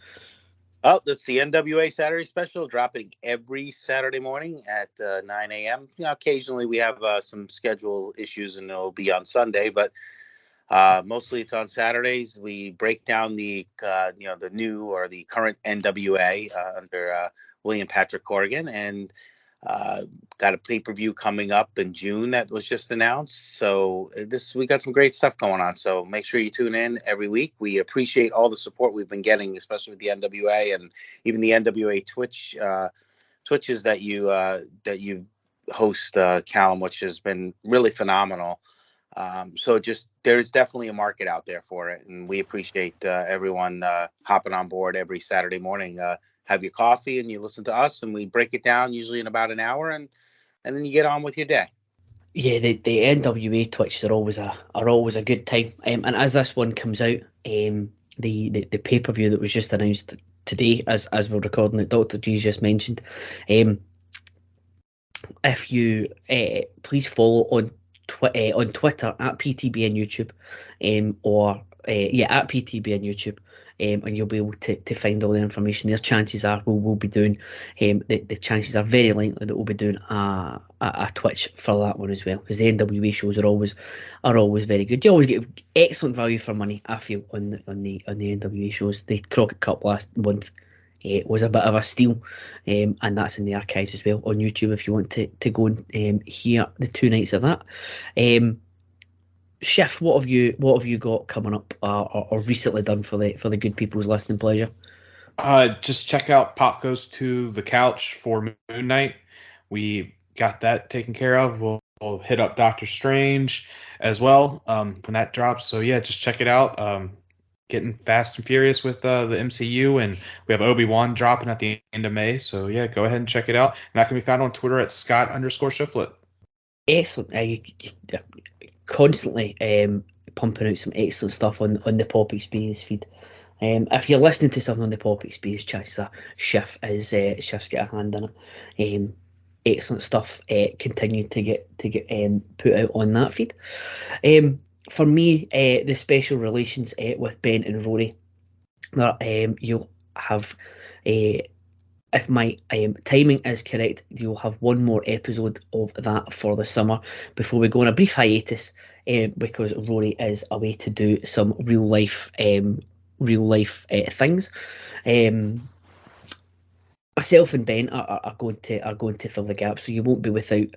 E: Oh, that's the NWA Saturday Special, dropping every Saturday morning at 9 a.m. Occasionally we have some schedule issues, and it'll be on Sunday, but mostly it's on Saturdays. We break down the new or the current NWA under William Patrick Corrigan, and Got a pay-per-view coming up in June that was just announced. So we got some great stuff going on. So make sure you tune in every week. We appreciate all the support we've been getting, especially with the NWA and even the NWA Twitches that you host, Calum, which has been really phenomenal. So there's definitely a market out there for it, and we appreciate everyone hopping on board every Saturday morning. Have your coffee and you listen to us, and we break it down usually in about an hour, and then you get on with your day.
B: Yeah, the NWA Twitches are always a good time. And as this one comes out, the pay-per-view that was just announced today, as we're recording it, Dr. G's just mentioned. If you please follow on Twitter at PTBN YouTube, or at PTBN YouTube. And you'll be able to find all the information there. Chances are we'll be doing, the chances are very likely that we'll be doing a Twitch for that one as well, because the NWA shows are always very good. You always get excellent value for money, I feel, on the NWA shows. The Crockett Cup last month was a bit of a steal, and that's in the archives as well on YouTube if you want to go and hear the 2 nights of that. Chef, what have you got coming up or recently done for the good people's listening pleasure?
D: Just check out Pop Goes to the Couch for Moon Knight. We got that taken care of. We'll hit up Doctor Strange as well when that drops. So yeah, just check it out. Getting fast and furious with the MCU, and we have Obi-Wan dropping at the end of May. So yeah, go ahead and check it out. And that can be found on Twitter at Scott_Shiflet.
B: Excellent. Constantly pumping out some excellent stuff on the Pop Experience feed. If you're listening to something on the Pop Experience, chances are Chef's got a hand in it. Excellent stuff. Continue to get put out on that feed. For me, the special relations with Ben and Rory, that you'll have, if my timing is correct, you'll have one more episode of that for the summer before we go on a brief hiatus, because Rory is away to do some real life things. Myself and Ben are going to fill the gap, so you won't be without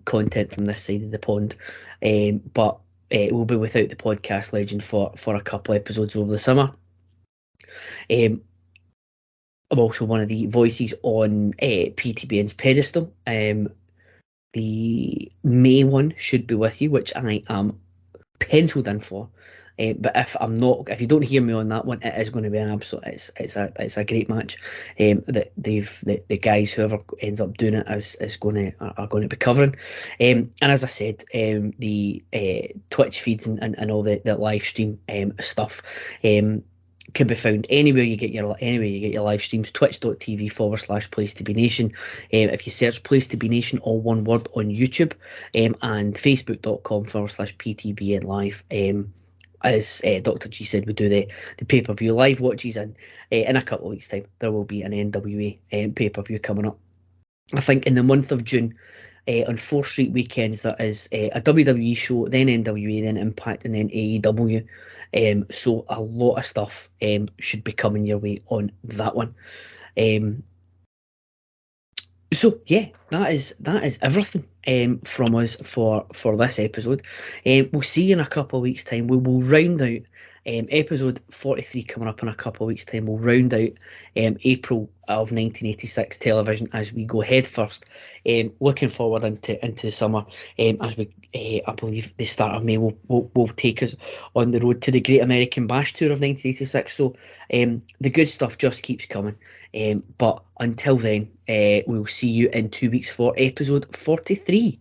B: content from this side of the pond, but we'll be without the podcast legend for a couple episodes over the summer. I'm also one of the voices on PTBN's pedestal. The May one should be with you, which I am penciled in for. But if you don't hear me on that one, it is going to be an absolute. It's a great match. That the guys, whoever ends up doing it are going to be covering. And as I said, the Twitch feeds and all the live stream stuff can be found anywhere you get your live streams. Twitch.tv/Place to Be Nation. If you search Place to Be Nation, all one word, on YouTube, and Facebook.com/PTBN Live. As Dr. G said, we do the pay-per-view live watches, and in a couple of weeks' time there will be an NWA pay-per-view coming up. I think in the month of June, on 4 straight weekends, there is a WWE show, then NWA, then Impact, and then AEW. So a lot of stuff should be coming your way on that one. So yeah, that is everything from us for this episode. We'll see you in a couple of weeks' time. We will round out episode 43 coming up in a couple of weeks' time. We'll round out April of 1986 television as we go head first. Looking forward into the summer, as we I believe the start of May will take us on the road to the Great American Bash Tour of 1986. So the good stuff just keeps coming. But until then, we'll see you in 2 weeks for episode 43.